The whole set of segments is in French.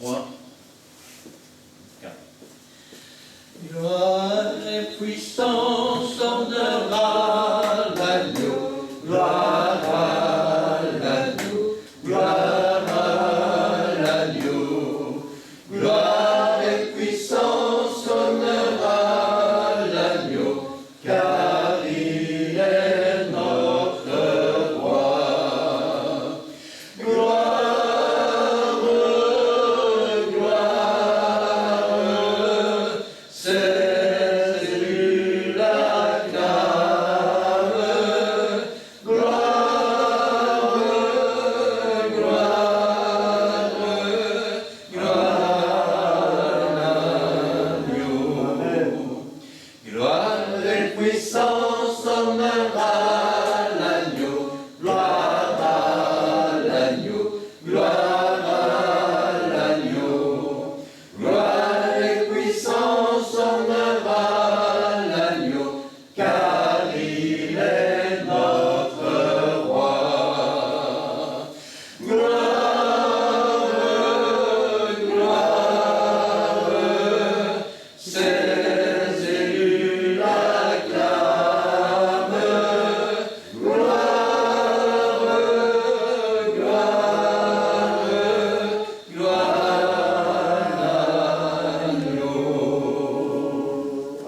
3, 4. Gloire et puissance honneur à l'agneau, gloire à l'agneau, gloire à l'agneau, gloire et puissance honneur à l'agneau, car il est notre roi. Gloire, gloire, ses élus l'acclament. Gloire, gloire, gloire à l'agneau. Gloire et puissance honneur à l'agneau, gloire à l'agneau, gloire à l'agneau, gloire et puissance honneur à l'agneau, car il est notre roi. Gloire, gloire, ses élus l'acclament. Gloire, gloire, gloire à l'agneau.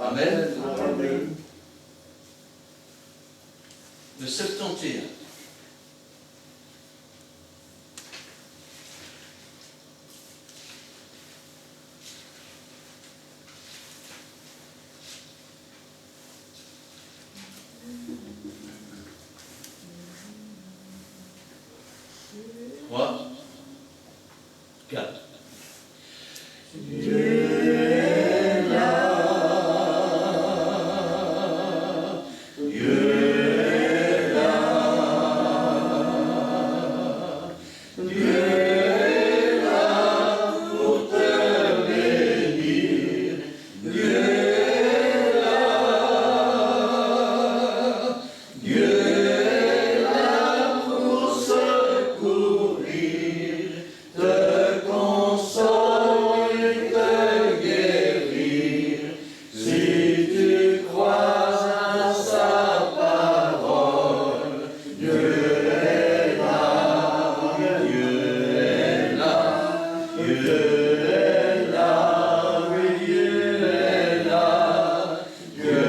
Amen. Amen. Le 71. Trois, 4. Dieu est là, Dieu est là, Dieu est là pour te bénir, Dieu est là, Dieu est là pour secourir, te consoler, te guérir, si tu crois à sa parole. Dieu est là, Dieu est là, Dieu est là, oui, Dieu est là, Dieu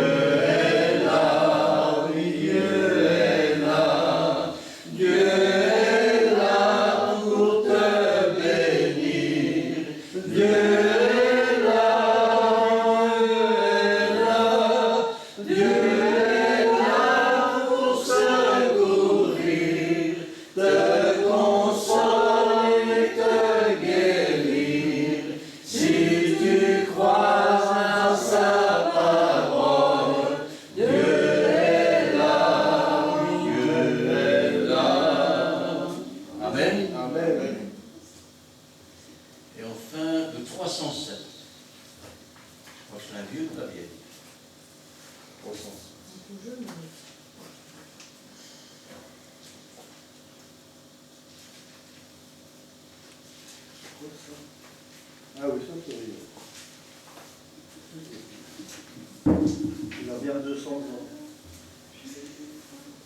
est là, oui, Dieu est là, Dieu est là pour te bénir, Dieu est là, Dieu est là pour secourir, te consoler, te guérir, si tu crois à sa parole. Dieu est là, Dieu est là. Amen. Amen. Et enfin, le 307. Je crois que c'est un vieux papier. 300. Ah oui, ça c'est vrai. Il a bien 200 ans.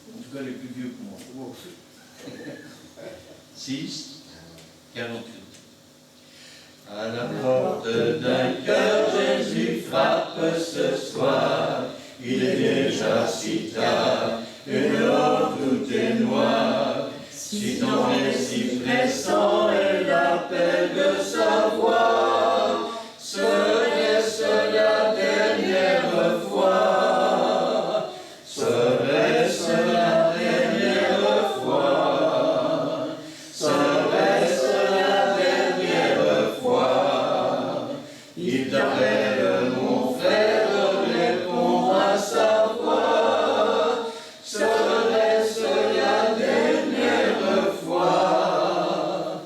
En tout cas, les plus vieux que moi. Moi aussi. 6, 48. À la porte d'un cœur, Jésus frappe ce soir. Il est déjà si tard, et dehors tout est noir. Si ton récit pressant est l'appel de sa voix, serait-ce la dernière fois? Serait-ce la dernière fois? Serait-ce la dernière fois? Il t'appelle, mon frère, répondre à sa voix. Serait-ce la dernière fois?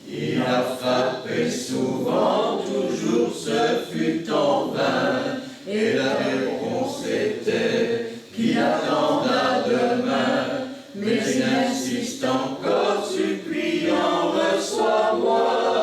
Il a frappé souvent, toujours ce fut en vain. Et la réponse était qu'il attendra demain. Mais il insiste encore, suppliant, reçois-moi.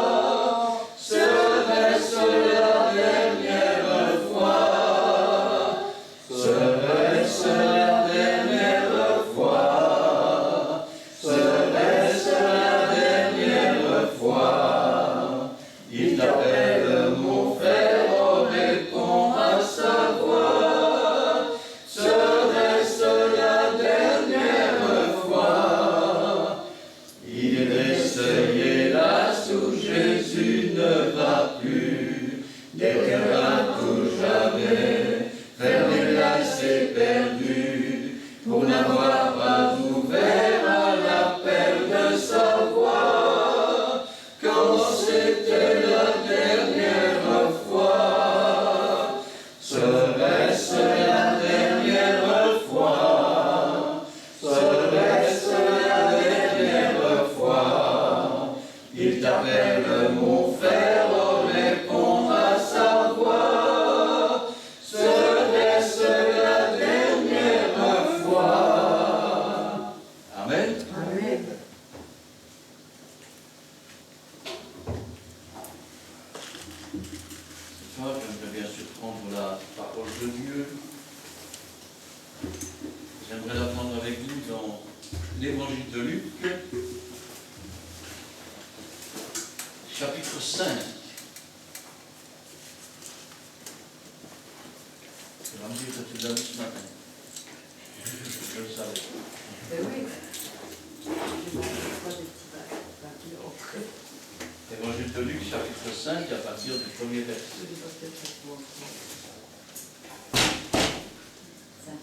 Il t'appelle mon frère, réponds à sa voix. Serait-ce la dernière fois? Amen. Amen. Ce soir, j'aimerais bien surprendre la parole de Dieu. J'aimerais la prendre avec vous dans l'évangile de Luc, chapitre 5. Tu vas me dire que tu l'as vu ce matin. Je le savais. Ben oui. Je n'ai pas de petits papiers auprès. Évangile de Luc, chapitre 5, à partir du premier verset. Je n'ai pas de papiers auprès. Ça.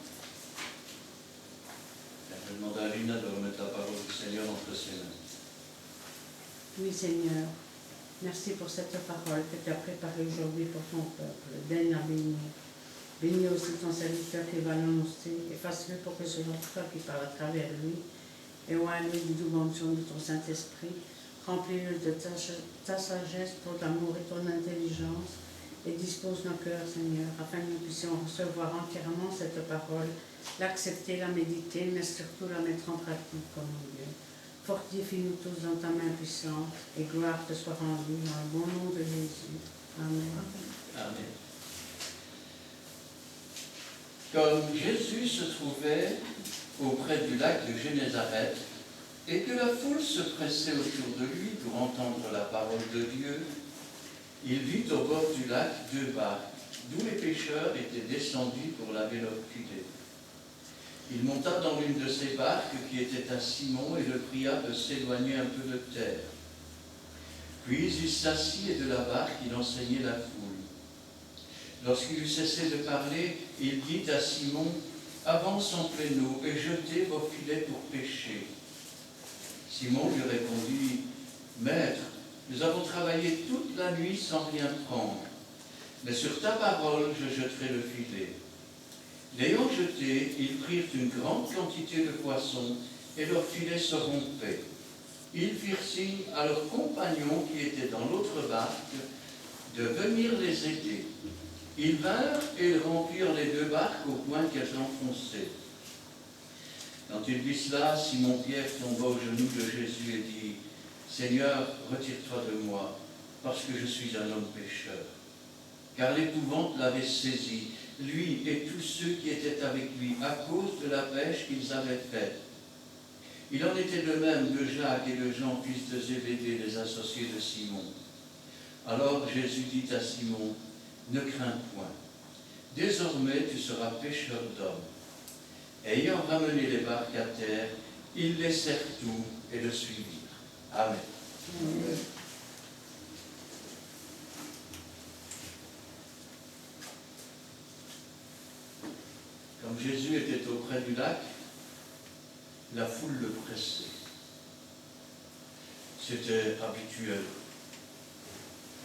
Je vais demander à Lina de remettre la parole du Seigneur entre ses mains. Oui, Seigneur, merci pour cette parole que tu as préparée aujourd'hui pour ton peuple. Donne à bénir. Bénis aussi ton serviteur qui va l'annoncer et fasse-le pour que ce soit toi qui parle à travers lui. Et oins-le du doux onction de ton Saint-Esprit. Remplis-le de ta sagesse pour l'amour et ton intelligence. Et dispose nos cœurs, Seigneur, afin que nous puissions recevoir entièrement cette parole, l'accepter, la méditer, mais surtout la mettre en pratique comme Dieu. Fortifie-nous tous dans ta main puissante et gloire te soit rendue dans le bon nom de Jésus. Amen. Amen. Comme Jésus se trouvait auprès du lac de Génézareth et que la foule se pressait autour de lui pour entendre la parole de Dieu, il vit au bord du lac 2 barques, d'où les pêcheurs étaient descendus pour laver leurs filets. Il monta dans l'une de ces barques qui était à Simon et le pria de s'éloigner un peu de terre. Puis il s'assit et de la barque il enseignait la foule. Lorsqu'il eut cessé de parler, il dit à Simon, « Avance en pleine eau et jetez vos filets pour pêcher. » Simon lui répondit, « Maître, nous avons travaillé toute la nuit sans rien prendre, mais sur ta parole je jetterai le filet. » L'ayant jeté, ils prirent une grande quantité de poissons et leur filet se rompait. Ils firent signe à leurs compagnons qui étaient dans l'autre barque de venir les aider. Ils vinrent et ils remplirent les 2 barques au point qu'elles enfonçaient. Quand il vit cela, Simon-Pierre tomba aux genoux de Jésus et dit, « Seigneur, retire-toi de moi, parce que je suis un homme pécheur. » Car l'épouvante l'avait saisi, lui et tous ceux qui étaient avec lui, à cause de la pêche qu'ils avaient faite. Il en était de même de Jacques et de Jean, fils de Zébédée, les associés de Simon. Alors Jésus dit à Simon, « Ne crains point, désormais tu seras pêcheur d'hommes. » Ayant ramené les barques à terre, ils laissèrent tout et le suivirent. Amen. Amen. Comme Jésus était auprès du lac, la foule le pressait. C'était habituel.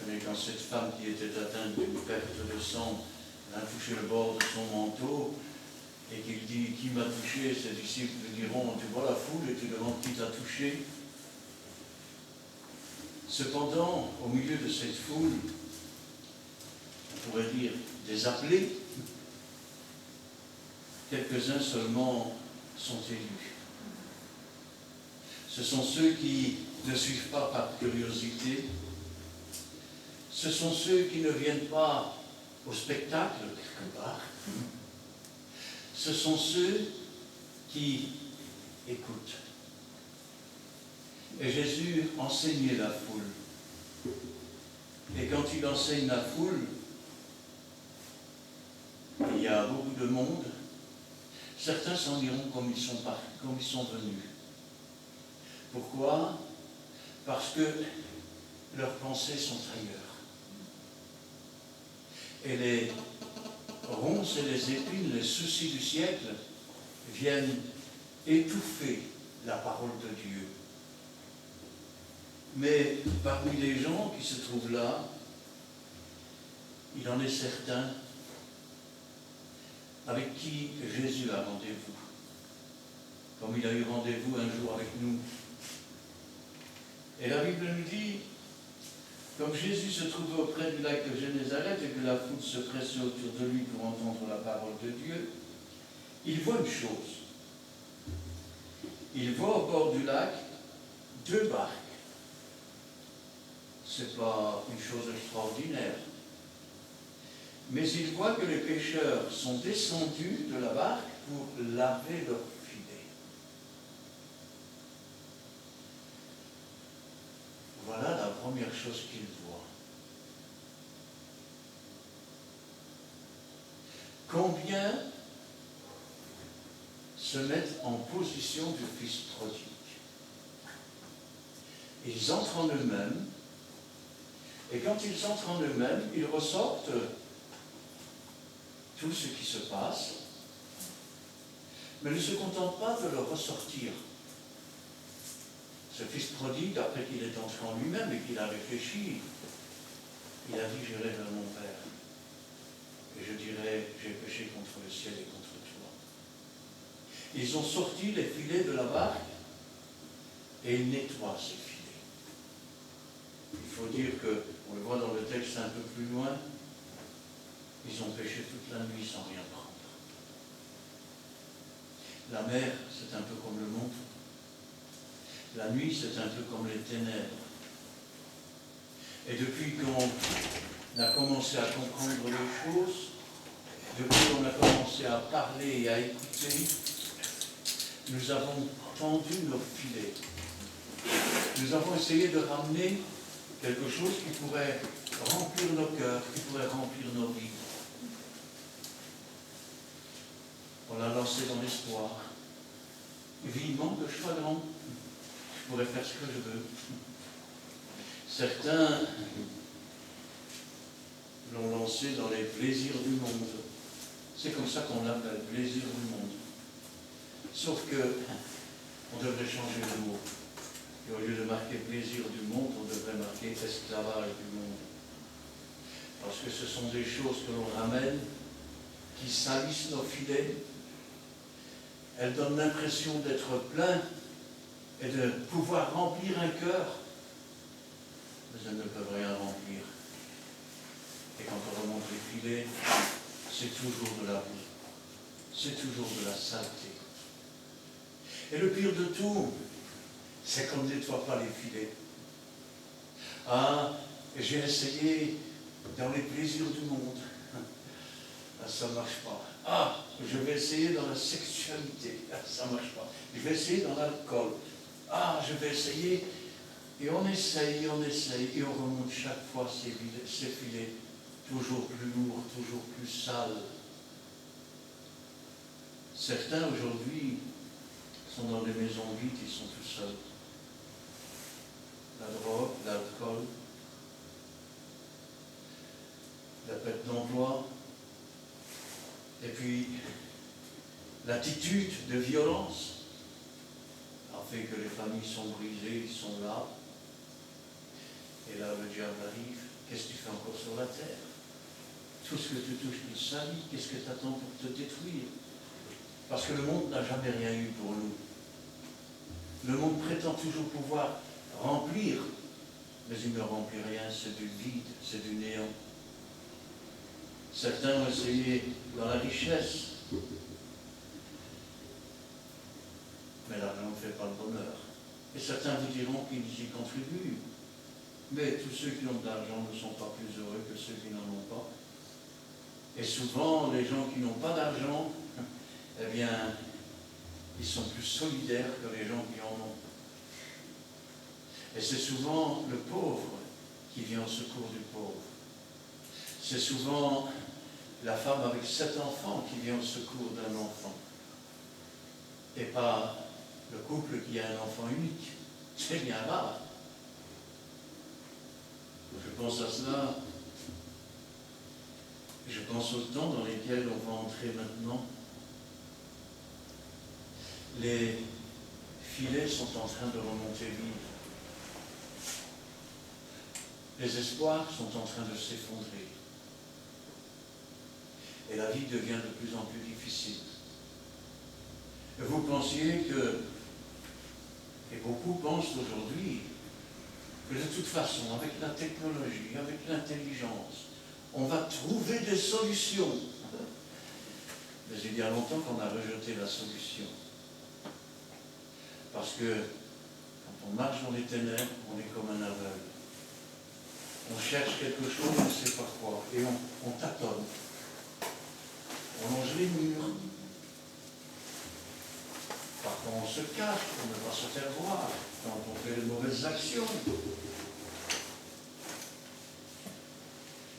Mais quand cette femme qui était atteinte d'une perte de sang a touché le bord de son manteau, et qu'il dit « Qui m'a touché ?» ses disciples lui diront « Tu vois la foule et tu demandes qui t'a touché ?» Cependant, au milieu de cette foule, on pourrait dire des appelés, quelques-uns seulement sont élus. Ce sont ceux qui ne suivent pas par curiosité. Ce sont ceux qui ne viennent pas au spectacle, quelque part. Ce sont ceux qui écoutent. Et Jésus enseignait la foule. Et quand il enseigne la foule, il y a beaucoup de monde. Certains s'en iront comme ils sont venus. Pourquoi? Parce que leurs pensées sont ailleurs. Et les ronces et les épines, les soucis du siècle, viennent étouffer la parole de Dieu. Mais parmi les gens qui se trouvent là, il en est certains avec qui Jésus a rendez-vous. Comme il a eu rendez-vous un jour avec nous. Et la Bible nous dit, comme Jésus se trouvait auprès du lac de Génézareth et que la foule se pressait autour de lui pour entendre la parole de Dieu, il voit une chose. Il voit au bord du lac 2 barques. Ce n'est pas une chose extraordinaire. Mais il voit que les pêcheurs sont descendus de la barque pour laver leur filet. Voilà la première chose qu'il voit. Combien se mettent en position du Fils prodigue? Ils entrent en eux-mêmes, et quand ils entrent en eux-mêmes, ils ressortent tout ce qui se passe, mais ne se contentent pas de le ressortir. Ce Fils prodigue, après qu'il est entré en lui-même et qu'il a réfléchi, il a dit, j'irai vers mon Père, et je dirai, j'ai péché contre le ciel et contre toi. Ils ont sorti les filets de la barque, et ils nettoient ces filets. Il faut dire que, on le voit dans le texte un peu plus loin, ils ont pêché toute la nuit sans rien prendre. La mer, c'est un peu comme le monde. La nuit, c'est un peu comme les ténèbres. Et depuis qu'on a commencé à comprendre les choses, depuis qu'on a commencé à parler et à écouter, nous avons tendu nos filets. Nous avons essayé de ramener quelque chose qui pourrait remplir nos cœurs, qui pourrait remplir nos vies. On l'a lancé dans l'espoir. Vivement de chagrin. Je pourrais faire ce que je veux. Certains l'ont lancé dans les plaisirs du monde. C'est comme ça qu'on l'appelle, plaisir du monde. Sauf que on devrait changer le mot. Et au lieu de marquer plaisir du monde, on devrait marquer esclavage du monde. Parce que ce sont des choses que l'on ramène, qui salissent nos filets. Elles donnent l'impression d'être plein et de pouvoir remplir un cœur, mais elles ne peuvent rien remplir. Et quand on remonte les filets, c'est toujours de la boue, c'est toujours de la saleté. Et le pire de tout, c'est qu'on ne nettoie pas les filets. Ah, j'ai essayé dans les plaisirs du monde. Ah, ça ne marche pas. Ah, je vais essayer dans la sexualité. Ah, ça ne marche pas. Je vais essayer dans l'alcool. Ah, je vais essayer. Et on essaye, et on remonte chaque fois ces filets, toujours plus lourds, toujours plus sales. Certains aujourd'hui sont dans des maisons vides, ils sont tout seuls. La drogue, l'alcool, la perte d'emploi, et puis l'attitude de violence a fait que les familles sont brisées, ils sont là. Et là, le diable arrive. Qu'est-ce que tu fais encore sur la terre? Tout ce que tu touches, tu salis. Qu'est-ce que tu attends pour te détruire? Parce que le monde n'a jamais rien eu pour nous. Le monde prétend toujours pouvoir remplir, mais il ne remplit rien, c'est du vide, c'est du néant. Certains ont essayé dans la richesse, mais l'argent ne fait pas le bonheur. Et certains vous diront qu'ils y contribuent, mais tous ceux qui ont de l'argent ne sont pas plus heureux que ceux qui n'en ont pas. Et souvent, les gens qui n'ont pas d'argent, eh bien, ils sont plus solidaires que les gens qui en ont. Et c'est souvent le pauvre qui vient au secours du pauvre. C'est souvent la femme avec 7 enfants qui vient au secours d'un enfant. Et pas le couple qui a un enfant unique. C'est bien rare. Je pense à cela. Je pense aux temps dans lesquels on va entrer maintenant. Les filets sont en train de remonter vite. Les espoirs sont en train de s'effondrer. Et la vie devient de plus en plus difficile. Et vous pensiez que, et beaucoup pensent aujourd'hui, que de toute façon, avec la technologie, avec l'intelligence, on va trouver des solutions. Mais il y a longtemps qu'on a rejeté la solution. Parce que quand on marche dans les ténèbres, on est comme un aveugle. On cherche quelque chose, on ne sait pas quoi, et on tâtonne. On longe les murs. Parfois on se cache pour ne pas se faire voir quand on fait de mauvaises actions.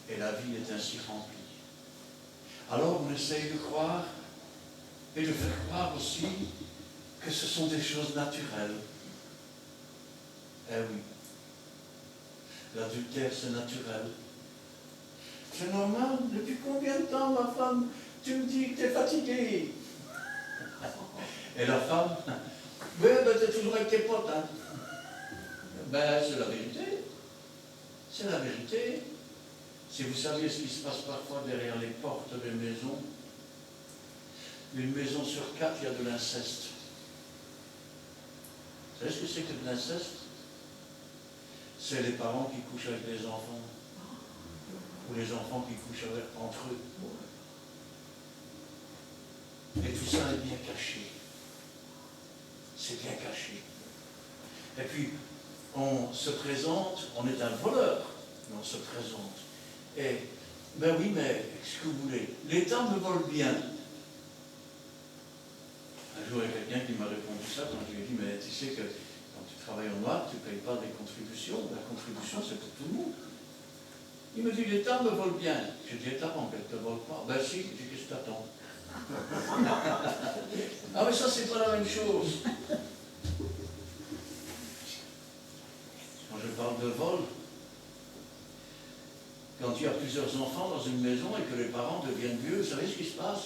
Et la vie est ainsi remplie. Alors on essaye de croire et de faire croire aussi que ce sont des choses naturelles. Eh oui, l'adultère c'est naturel. C'est normal. Depuis combien de temps, ma femme, tu me dis que tu es fatiguée? Et la femme, oui, ben, tu es toujours avec tes potes. Hein. Ben, c'est la vérité. C'est la vérité. Si vous saviez ce qui se passe parfois derrière les portes des maisons, une maison sur 4, il y a de l'inceste. Vous savez ce que c'est que de l'inceste? C'est les parents qui couchent avec les enfants. Ou les enfants qui couchent entre eux. Et tout ça est bien caché. C'est bien caché. Et puis, on se présente, on est un voleur, mais on se présente. Et, ben oui, mais qu'est-ce que vous voulez? L'État me vole bien. Un jour, il y a quelqu'un qui m'a répondu ça quand je lui ai dit, mais tu sais que quand tu travailles en noir, tu ne payes pas des contributions. La contribution, c'est pour tout le monde. Il me dit, l'État me vole bien. J'ai dit, t'attends qu'elle ne te vole pas. Ben si, j'ai dit, qu'est-ce que t'attends? Ah mais ça, c'est pas la même chose. Quand je parle de vol, quand il y a plusieurs enfants dans une maison et que les parents deviennent vieux, vous savez ce qui se passe?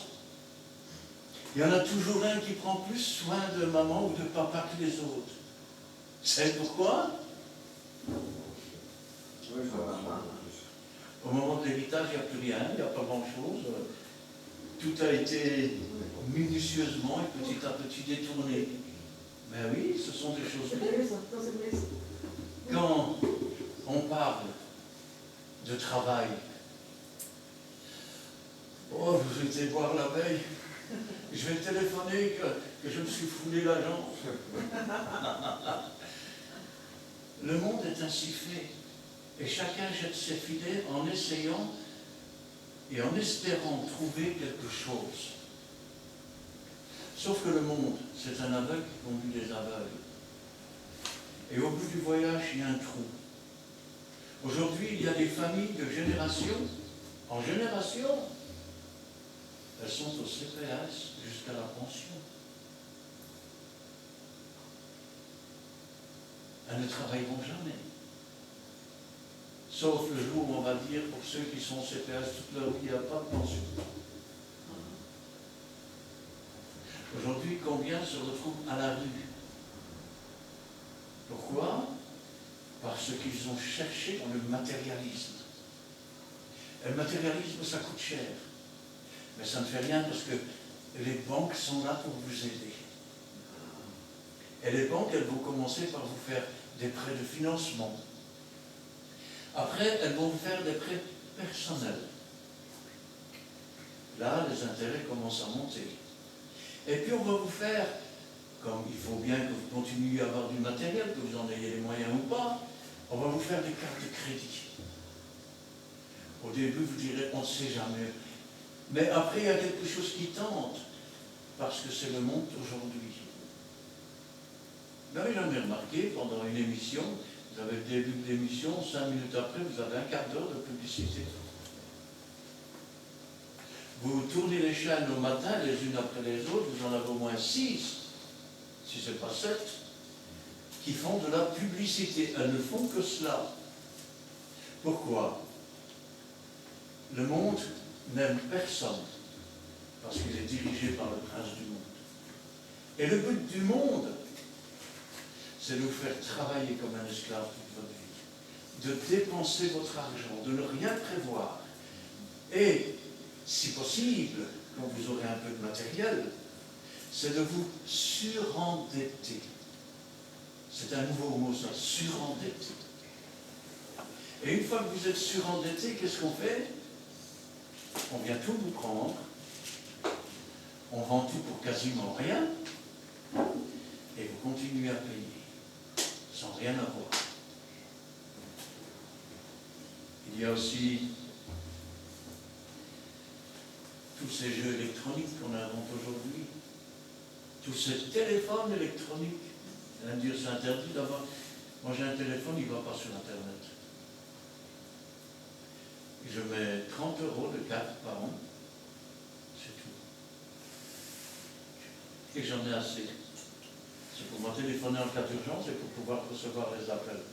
Il y en a toujours un qui prend plus soin de maman ou de papa que les autres. C'est pourquoi? Au moment de l'héritage, il n'y a plus rien, il n'y a pas grand-chose. Tout a été minutieusement et petit à petit détourné. Mais oui, ce sont des choses. Quand on parle de travail, oh, vous étiez voir la veille, je vais téléphoner que je me suis foulé la jambe. Le monde est ainsi fait. Et chacun jette ses filets en essayant et en espérant trouver quelque chose. Sauf que le monde, c'est un aveugle qui conduit des aveugles. Et au bout du voyage, il y a un trou. Aujourd'hui, il y a des familles de génération en génération. Elles sont au CPS jusqu'à la pension. Elles ne travailleront jamais. Sauf le jour où on va dire, pour ceux qui sont au CPS toute leur vie, il n'y a pas de pension. Aujourd'hui, combien se retrouvent à la rue? Pourquoi? Parce qu'ils ont cherché dans le matérialisme. Et le matérialisme, ça coûte cher. Mais ça ne fait rien parce que les banques sont là pour vous aider. Et les banques, elles vont commencer par vous faire des prêts de financement. Après, elles vont vous faire des prêts personnels. Là, les intérêts commencent à monter. Et puis, on va vous faire, comme il faut bien que vous continuiez à avoir du matériel, que vous en ayez les moyens ou pas, on va vous faire des cartes de crédit. Au début, vous direz, on ne sait jamais. Mais après, il y a quelque chose qui tente, parce que c'est le monde aujourd'hui. Vous n'avez jamais remarqué, pendant une émission, vous avez le début de l'émission, 5 minutes après, vous avez un quart d'heure de publicité. Vous tournez les chaînes au matin, les unes après les autres, vous en avez au moins 6, si ce n'est pas 7, qui font de la publicité. Elles ne font que cela. Pourquoi? Le monde n'aime personne, parce qu'il est dirigé par le prince du monde. Et le but du monde, c'est de vous faire travailler comme un esclave toute votre vie, de dépenser votre argent, de ne rien prévoir. Et, si possible, quand vous aurez un peu de matériel, c'est de vous surendetter. C'est un nouveau mot, ça, surendetter. Et une fois que vous êtes surendetté, qu'est-ce qu'on fait? On vient tout vous prendre, on vend tout pour quasiment rien, et vous continuez à payer, sans rien avoir. Il y a aussi tous ces jeux électroniques qu'on invente aujourd'hui, tous ces téléphones électroniques. On va me dire c'est interdit d'avoir. Moi j'ai un téléphone, il ne va pas sur Internet. Je mets 30 € de carte par an, c'est tout. Et j'en ai assez. C'est pour me téléphoner en cas d'urgence et pour pouvoir recevoir les appels.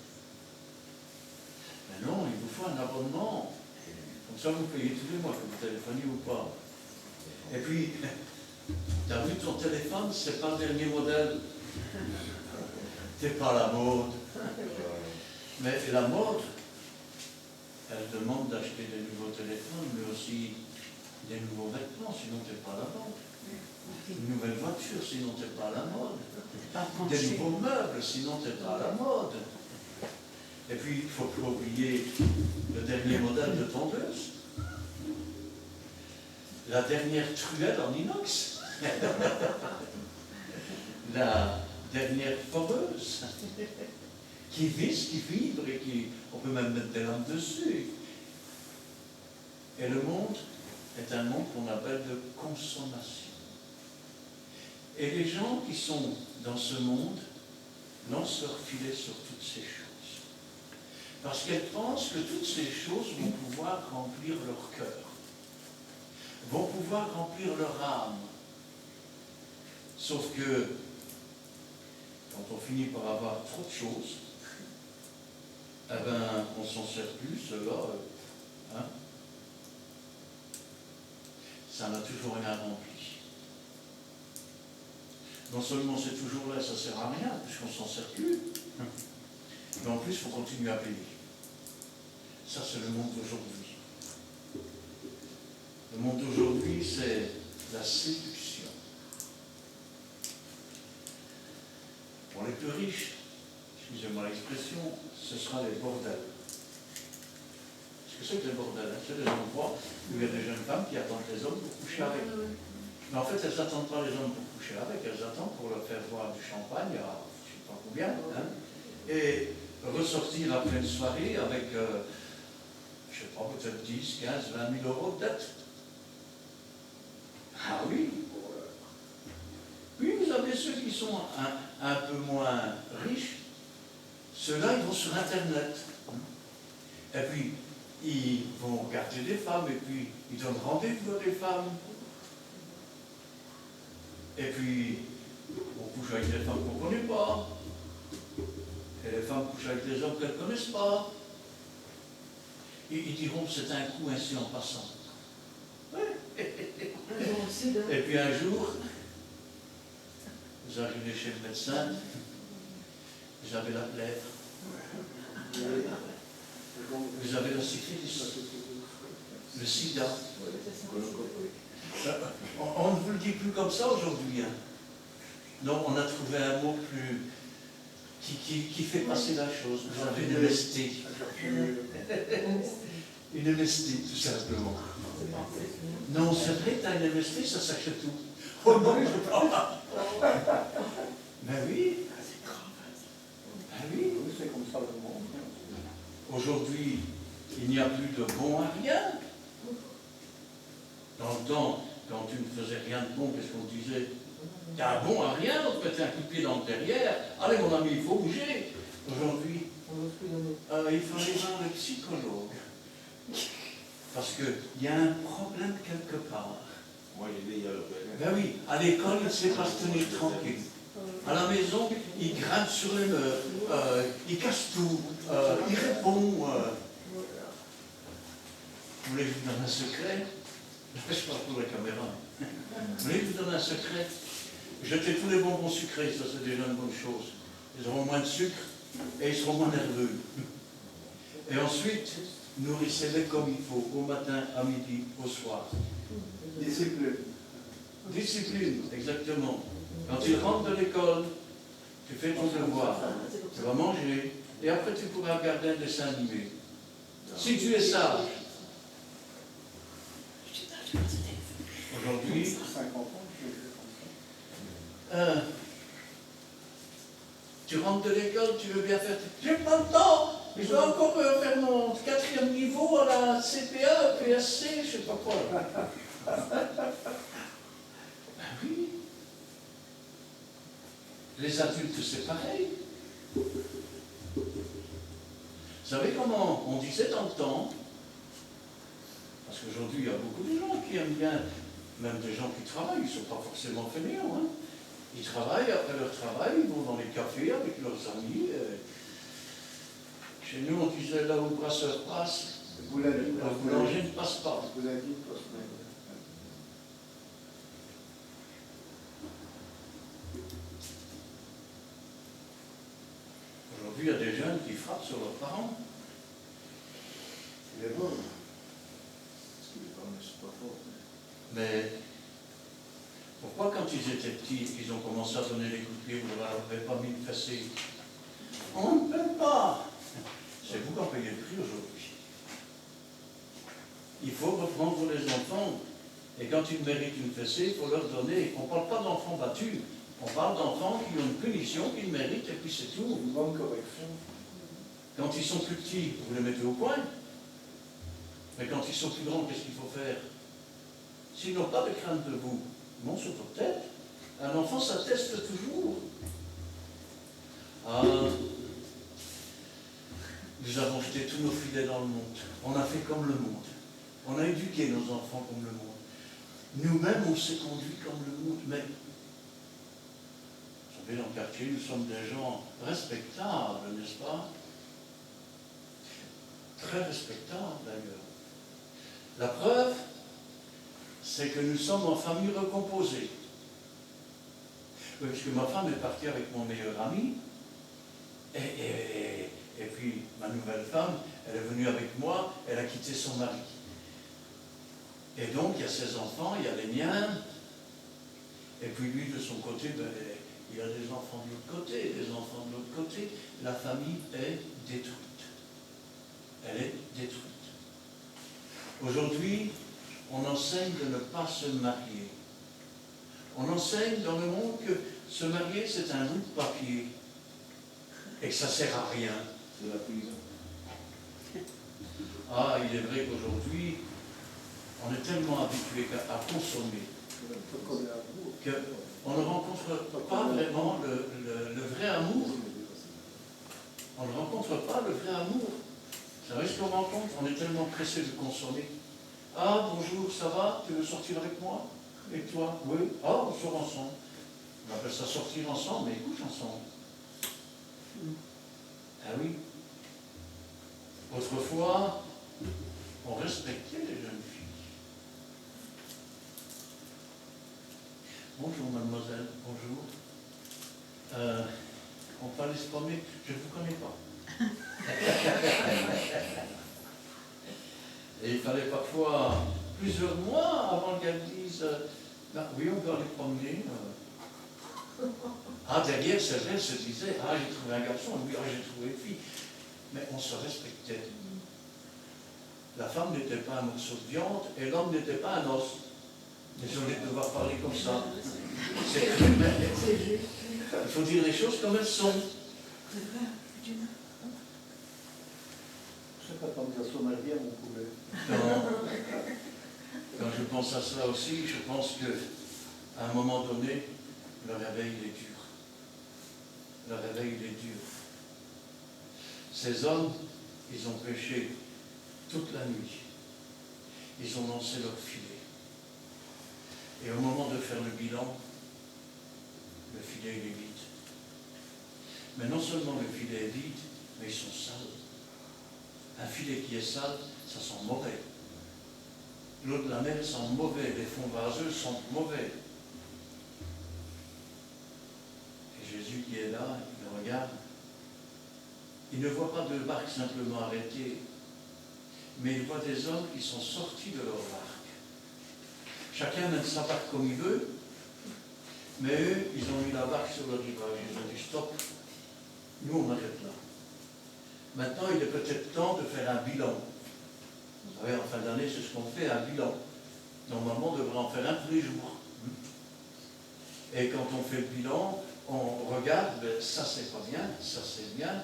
Mais non, il vous faut un abonnement. Comme ça, vous payez tous les mois que vous téléphonez ou pas. Et puis, tu as vu ton téléphone, c'est pas le dernier modèle. C'est pas la mode. Mais la mode, elle demande d'acheter des nouveaux téléphones, mais aussi des nouveaux vêtements, sinon tu n'es pas à la mode. Une nouvelle voiture, sinon tu n'es pas à la mode. Des nouveaux meubles, sinon tu n'es pas à la mode. Et puis, il ne faut pas oublier le dernier modèle de tondeuse. La dernière truelle en inox. La dernière foreuse. Qui visse, qui vibre et on peut même mettre des lampes dessus. Et le monde est un monde qu'on appelle de consommation. Et les gens qui sont dans ce monde lancent leur filet sur toutes ces choses. Parce qu'elles pensent que toutes ces choses vont pouvoir remplir leur cœur, vont pouvoir remplir leur âme. Sauf que, quand on finit par avoir trop de choses, eh ben, on s'en sert plus, cela, hein? Ça n'a toujours rien rempli. Non seulement c'est toujours là, ça ne sert à rien, puisqu'on ne s'en sert plus, mais en plus, il faut continuer à payer. Ça, c'est le monde d'aujourd'hui. Le monde d'aujourd'hui, c'est la séduction. Pour les plus riches, excusez-moi l'expression, ce sera les bordels. Qu'est-ce que c'est que les bordels? C'est des endroits où il y a des jeunes femmes qui attendent les hommes pour coucher avec. Mais en fait, elles n'attendent pas les hommes pour coucher avec, elles attendent pour leur faire boire du champagne à je ne sais pas combien, hein, et ressortir après une soirée avec, je ne sais pas, peut-être 10, 15, 20 000 € de dette. Ah oui. Puis vous avez ceux qui sont un peu moins riches. Ceux-là, ils vont sur Internet. Et puis, ils vont regarder des femmes, et puis ils donnent rendez-vous à des femmes. Et puis, on couche avec des femmes qu'on ne connaît pas. Et les femmes couchent avec des hommes qu'elles ne connaissent pas. Ils diront que c'est un coup ainsi en passant. Et puis un jour, vous arrivez chez le médecin, vous avez la plèvre, vous avez la syphilis, le sida. On ne vous le dit plus comme ça aujourd'hui. Hein. Non, on a trouvé un mot plus qui fait passer la chose. Vous avez une MST. Une MST, tout simplement. Non, c'est vrai que tu as une MST, ça s'achète tout. Oh non, je ne peux pas. Ben oui. Ben oui. C'est comme ça le monde. Aujourd'hui, il n'y a plus de bon à rien. Dans le temps, quand tu ne faisais rien de bon, qu'est-ce qu'on disait? T'es un bon à rien, on te mettait un coup de pied dans le derrière. Allez mon ami, il faut bouger. Aujourd'hui, il faut aller voir le psychologue. Parce qu'il y a un problème quelque part. Moi, j'ai dit, il y a le Ben oui, à l'école, il ne sait pas se tenir tranquille. À la maison, il grimpe sur les murs, il casse tout, il répond. Vous voulez que je vous donne un secret? Je parle pour la caméra. Vous voulez que je vous donne un secret? Jetez tous les bonbons sucrés, ça c'est déjà une bonne chose. Ils auront moins de sucre et ils seront moins nerveux. Et ensuite, nourrissez-les comme il faut, au matin, à midi, au soir. discipline. Discipline, exactement. Quand ils rentrent de l'école, tu fais ton devoir, tu vas manger, et après tu pourras regarder un dessin animé. Si tu es sage, aujourd'hui, 50 ans, je fais comme ça. tu rentres de l'école, tu veux bien faire... J'ai pas le temps. Je dois encore faire mon 4e niveau à la CPA, PSC, je sais pas quoi. Ben oui. Les adultes, c'est pareil. Vous savez comment on disait dans le temps? Parce qu'aujourd'hui, il y a beaucoup de gens qui aiment bien, même des gens qui travaillent, ils ne sont pas forcément fainéants. Hein. Ils travaillent, après leur travail, ils vont dans les cafés avec leurs amis. Chez nous, on disait là où le brasseur passe, le boulanger ne passe pas. Vous avez dit, parce que... Aujourd'hui, il y a des jeunes qui frappent sur leurs parents. Il est bon. Parce que les parents ne sont pas forts. Mais pourquoi, quand ils étaient petits, ils ont commencé à donner des coups de pied, vous ne leur avez pas mis de fessée? On ne peut pas. C'est vous qui en payez le prix aujourd'hui. Il faut reprendre les enfants. Et quand ils méritent une fessée, il faut leur donner. On ne parle pas d'enfants battus. On parle d'enfants qui ont une punition, qu'ils méritent, et puis c'est tout. Une bonne correction. Quand ils sont plus petits, vous les mettez au coin. Mais quand ils sont plus grands, qu'est-ce qu'il faut faire? S'ils n'ont pas de crainte de vous, ils montent sur votre tête. Un enfant, ça teste toujours. Ah, nous avons jeté tous nos filets dans le monde. On a fait comme le monde. On a éduqué nos enfants comme le monde. Nous-mêmes, on s'est conduit comme le monde. Mais, vous savez, dans le quartier, nous sommes des gens respectables, n'est-ce pas? Très respectables, d'ailleurs. La preuve, c'est que nous sommes en famille recomposée. Oui, puisque ma femme est partie avec mon meilleur ami, et puis ma nouvelle femme, elle est venue avec moi, elle a quitté son mari. Et donc, il y a ses enfants, il y a les miens, et puis lui, de son côté, ben, il y a des enfants de l'autre côté, des enfants de l'autre côté. La famille est détruite. Elle est détruite. Aujourd'hui, on enseigne de ne pas se marier. On enseigne dans le monde que se marier, c'est un bout de papier et que ça ne sert à rien. C'est la prison. Ah, il est vrai qu'aujourd'hui, on est tellement habitué à consommer qu'on ne rencontre pas vraiment le vrai amour. On ne rencontre pas le vrai amour. Vous savez ce qu'on rencontre? On est tellement pressé de consommer. Ah, bonjour, ça va? Tu veux sortir avec moi? Et toi? Oui. Ah, on sort ensemble. On appelle ça sortir ensemble, mais ils couchent ensemble. Ah oui. Autrefois, on respectait les jeunes filles. Bonjour, mademoiselle. Bonjour. On peut aller se promener? Je ne vous connais pas. Et il fallait parfois plusieurs mois avant qu'elle dise oui, on peut aller promener. Ah, derrière, elle se disait ah, j'ai trouvé un garçon, oui, ah, j'ai trouvé une fille. Mais on se respectait. La femme n'était pas un morceau de viande et l'homme n'était pas un os. Désolé de devoir parler comme ça. C'est cru, mais il faut dire les choses comme elles sont. Je sais pas tant que ça soit marié à mon poulet. Non. Quand je pense à cela aussi, je pense qu'à un moment donné, le réveil il est dur. Le réveil il est dur. Ces hommes, ils ont péché toute la nuit. Ils ont lancé leur filet. Et au moment de faire le bilan, le filet il est vide. Mais non seulement le filet est vide, mais ils sont sales. Un filet qui est sale, ça sent mauvais. L'eau de la mer sent mauvais, les fonds vaseux sentent mauvais. Et Jésus qui est là, il le regarde. Il ne voit pas de barque simplement arrêtée, mais il voit des hommes qui sont sortis de leur barque. Chacun mène sa barque comme il veut, mais eux, ils ont mis la barque sur le rivage. Ils ont dit stop, nous on arrête là. Maintenant, il est peut-être temps de faire un bilan Vous savez, en fin d'année, c'est ce qu'on fait, un bilan. Normalement, on devrait en faire un tous les jours. Et quand on fait le bilan, on regarde, ben, ça c'est pas bien, ça c'est bien,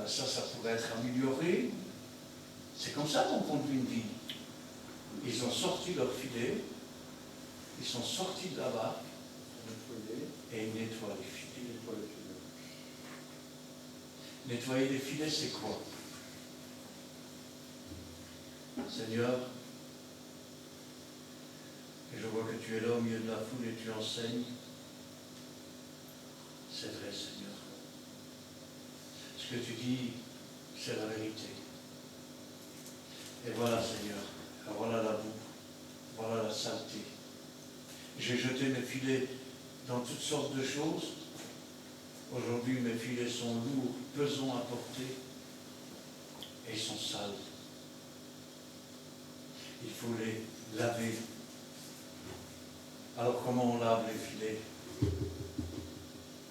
ça pourrait être amélioré. C'est comme ça qu'on conduit une vie. Ils ont sorti leur filet, ils sont sortis de la barque et ils nettoient les filets. Nettoyer les filets, c'est quoi? Seigneur, et je vois que tu es là au milieu de la foule et tu enseignes. C'est vrai, Seigneur. Ce que tu dis, c'est la vérité. Et voilà, Seigneur, voilà la boue, voilà la saleté. J'ai jeté mes filets dans toutes sortes de choses. Aujourd'hui, mes filets sont lourds, pesants à porter, et ils sont sales. Il faut les laver. Alors comment on lave les filets?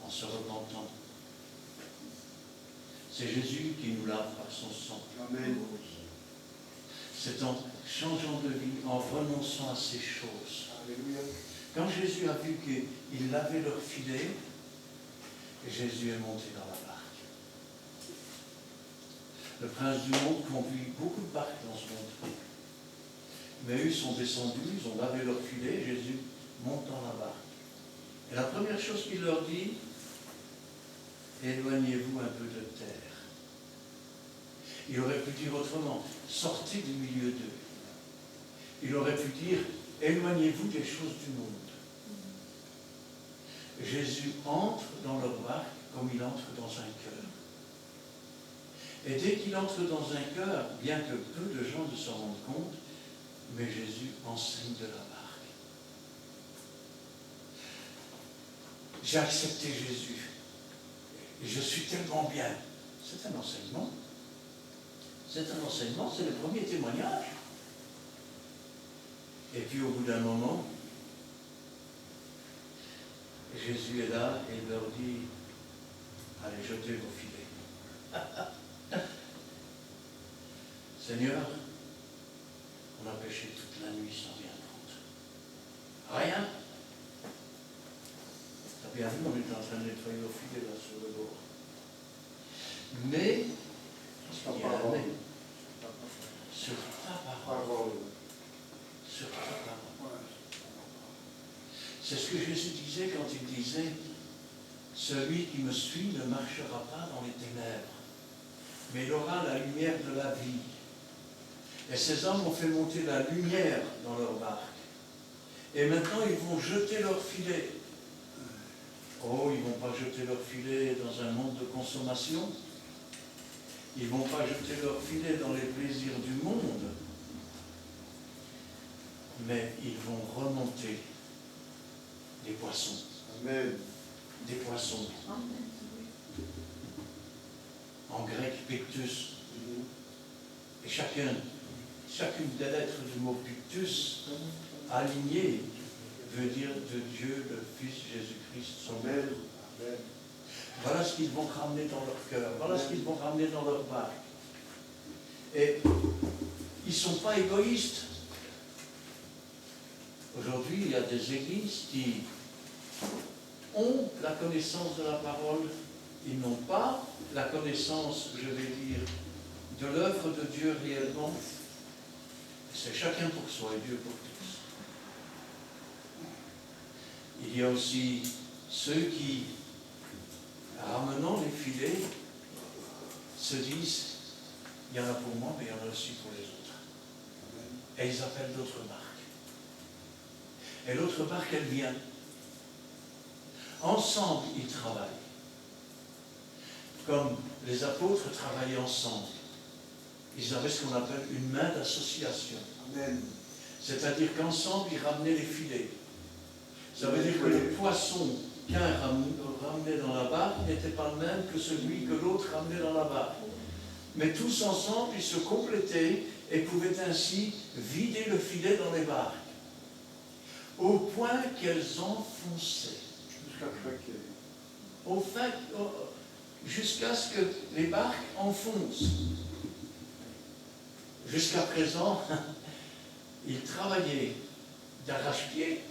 En se repentant. C'est Jésus qui nous lave par son sang. Amen. C'est en changeant de vie, en renonçant à ces choses. Alléluia. Quand Jésus a vu qu'il lavait leur filet, Jésus est monté dans la barque. Le prince du monde conduit beaucoup de barques dans ce monde. Mais eux sont descendus, ils ont lavé leur filet, Jésus monte dans la barque. Et la première chose qu'il leur dit, éloignez-vous un peu de terre. Il aurait pu dire autrement, sortez du milieu d'eux. Il aurait pu dire, éloignez-vous des choses du monde. Jésus entre dans leur barque comme il entre dans un cœur. Et dès qu'il entre dans un cœur, bien que peu de gens ne s'en rendent compte, mais Jésus enseigne de la barque. J'ai accepté Jésus. Et je suis tellement bien. C'est un enseignement. C'est un enseignement, c'est le premier témoignage. Et puis au bout d'un moment, Jésus est là et il leur dit, allez, jetez vos filets. Seigneur, on a péché toute la nuit sans rien prendre. Rien. T'as bien vu, on est en train de nettoyer nos filets là sur le bord. Mais, qu'est-ce qu'il y a là? Sur ta parole. Sur ta parole. C'est ce que Jésus disait quand il disait, celui qui me suit ne marchera pas dans les ténèbres, mais il aura la lumière de la vie. Et ces hommes ont fait monter la lumière dans leur barque. Et maintenant, ils vont jeter leur filet. Oh, ils ne vont pas jeter leur filet dans un monde de consommation. Ils ne vont pas jeter leur filet dans les plaisirs du monde. Mais ils vont remonter des poissons. Amen. Des poissons. En grec, pictus. Et chacune des lettres du mot pictus, aligné, veut dire de Dieu, le Fils Jésus-Christ, son Maître. Amen. Voilà ce qu'ils vont ramener dans leur cœur. Voilà ce qu'ils vont ramener dans leur barque. Et ils ne sont pas égoïstes. Aujourd'hui, il y a des églises qui ont la connaissance de la parole. Ils n'ont pas la connaissance, je vais dire, de l'œuvre de Dieu réellement. C'est chacun pour soi et Dieu pour tous. Il y a aussi ceux qui, ramenant les filets, se disent, il y en a pour moi, mais il y en a aussi pour les autres. Et ils appellent d'autres barques. Et l'autre barque, elle vient. Ensemble, ils travaillent. Comme les apôtres travaillaient ensemble. Ils avaient ce qu'on appelle une main d'association. Amen. C'est-à-dire qu'ensemble, ils ramenaient les filets. Ça veut dire que le poisson qu'un ramenait dans la barque n'était pas le même que celui que l'autre ramenait dans la barque. Mais tous ensemble, ils se complétaient et pouvaient ainsi vider le filet dans les barques. Au point qu'elles enfonçaient. Jusqu'à craquer. Jusqu'à ce que les barques enfoncent. Jusqu'à présent, il travaillait d'arrache-pied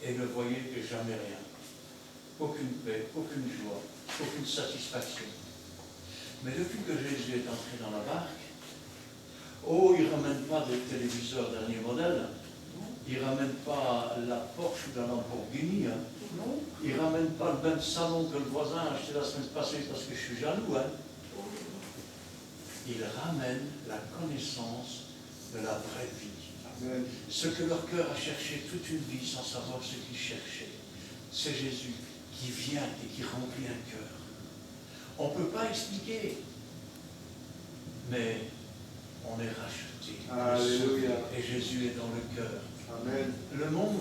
et ne voyait jamais rien. Aucune paix, aucune joie, aucune satisfaction. Mais depuis que Jésus est entré dans la barque, oh, il ne ramène pas de téléviseur dernier modèle, il ne ramène pas la Porsche ou la Lamborghini, hein. Non. Il ne ramène pas le même salon que le voisin a acheté la semaine passée parce que je suis jaloux. Hein. Il ramène la connaissance de la vraie vie. Amen. Ce que leur cœur a cherché toute une vie sans savoir ce qu'ils cherchaient. C'est Jésus qui vient et qui remplit un cœur. On ne peut pas expliquer, mais on est racheté. Alléluia. Et Jésus est dans le cœur. Amen. Le monde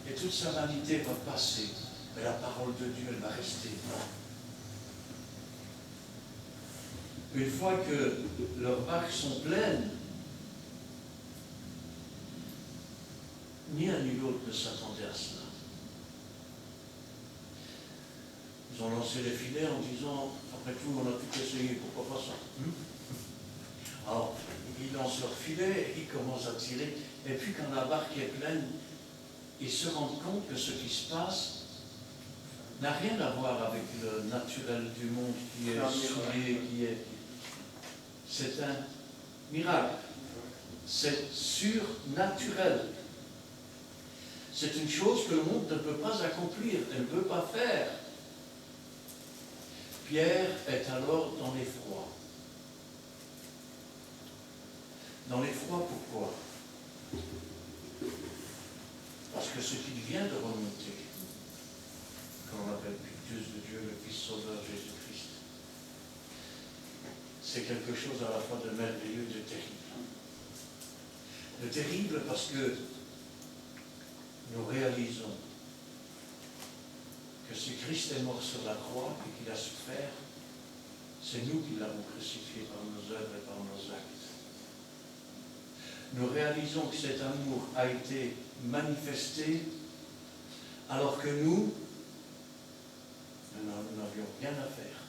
et toute sa vanité va passer, mais la parole de Dieu, elle va rester. Une fois que leurs barques sont pleines, ni un ni l'autre ne s'attendait à cela. Ils ont lancé les filets en disant, après tout, on a tout essayé, pourquoi pas ça? Alors, ils lancent leur filet, ils commencent à tirer, et puis quand la barque est pleine, ils se rendent compte que ce qui se passe n'a rien à voir avec le naturel du monde qui est souillé, qui est... C'est un miracle. C'est surnaturel. C'est une chose que le monde ne peut pas accomplir, elle ne peut pas faire. Pierre est alors dans l'effroi. Dans l'effroi, pourquoi? Parce que ce qu'il vient de remonter, que l'on appelle Pictus de Dieu, le Fils Sauveur Jésus-Christ, c'est quelque chose à la fois de merveilleux et de terrible. De terrible parce que nous réalisons que si Christ est mort sur la croix et qu'il a souffert, c'est nous qui l'avons crucifié par nos œuvres et par nos actes. Nous réalisons que cet amour a été manifesté alors que nous n'avions rien à faire.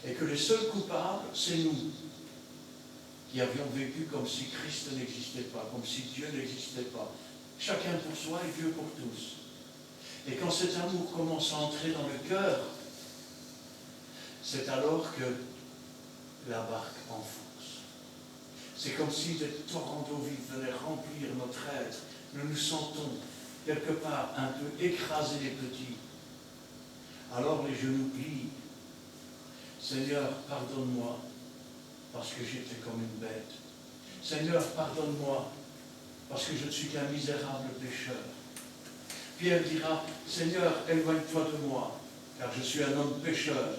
Et que les seuls coupables, c'est nous, qui avions vécu comme si Christ n'existait pas, comme si Dieu n'existait pas. Chacun pour soi et Dieu pour tous. Et quand cet amour commence à entrer dans le cœur, c'est alors que la barque enfonce. C'est comme si des torrents d'eau vive venaient remplir notre être. Nous nous sentons quelque part un peu écrasés et petits. Alors les genoux plient. Seigneur, pardonne-moi, parce que j'étais comme une bête. Seigneur, pardonne-moi, parce que je ne suis qu'un misérable pécheur. Pierre dira, Seigneur, éloigne-toi de moi, car je suis un homme pécheur.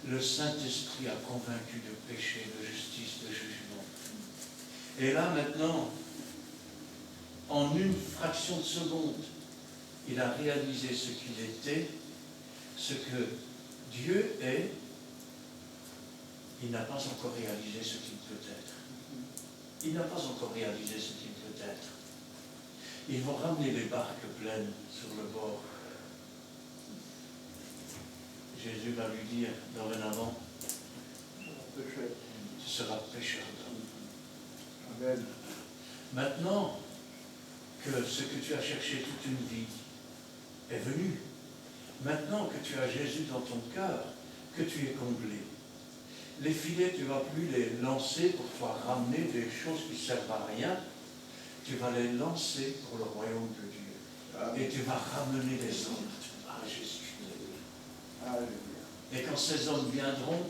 Le Saint-Esprit a convaincu de péché, de justice, de jugement. Et là, maintenant, en une fraction de seconde, il a réalisé ce qu'il était, ce que Dieu est. Il n'a pas encore réalisé ce qu'il peut être. Il n'a pas encore réalisé ce qu'il peut être. Ils vont ramener les barques pleines sur le bord. Jésus va lui dire, dorénavant, tu seras pécheur d'hommes. Amen. Maintenant que ce que tu as cherché toute une vie est venu, maintenant que tu as Jésus dans ton cœur, que tu es comblé, les filets, tu ne vas plus les lancer pour pouvoir ramener des choses qui ne servent à rien, tu vas les lancer pour le royaume de Dieu. Amen. Et tu vas ramener les hommes à Jésus. Alléluia. Et quand ces hommes viendront,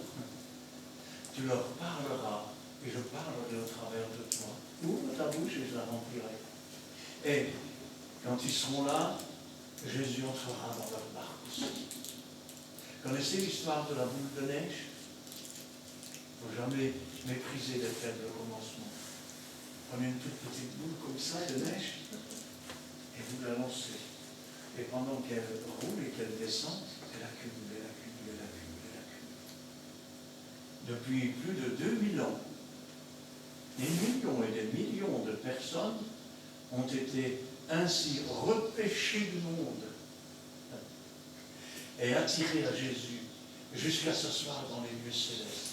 tu leur parleras, et je parlerai au travers de toi. Ouvre ta bouche et je la remplirai. Et quand ils seront là, Jésus entrera dans leur barque aussi. Connaissez l'histoire de la boule de neige? Il ne faut jamais mépriser les faibles commencements. Prenez une toute petite boule comme ça de neige et vous la lancez. Et pendant qu'elle roule et qu'elle descend, elle accumule, elle accumule, elle accumule, elle accumule. Depuis plus de 2000 ans, des millions et des millions de personnes ont été ainsi repêchées du monde et attirées à Jésus jusqu'à s'asseoir dans les lieux célestes.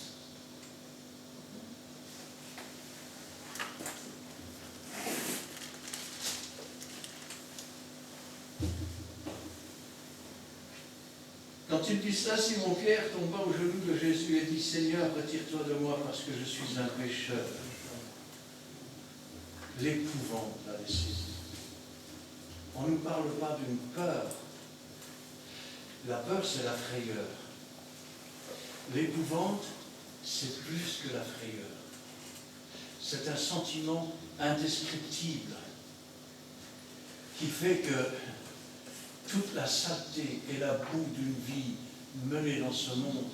Quand il dit cela, Simon-Pierre tomba aux genoux de Jésus et dit, Seigneur, retire-toi de moi parce que je suis un pécheur. L'épouvante l'avait saisi. On ne nous parle pas d'une peur. La peur, c'est la frayeur. L'épouvante, c'est plus que la frayeur. C'est un sentiment indescriptible qui fait que toute la saleté et la boue d'une vie menée dans ce monde,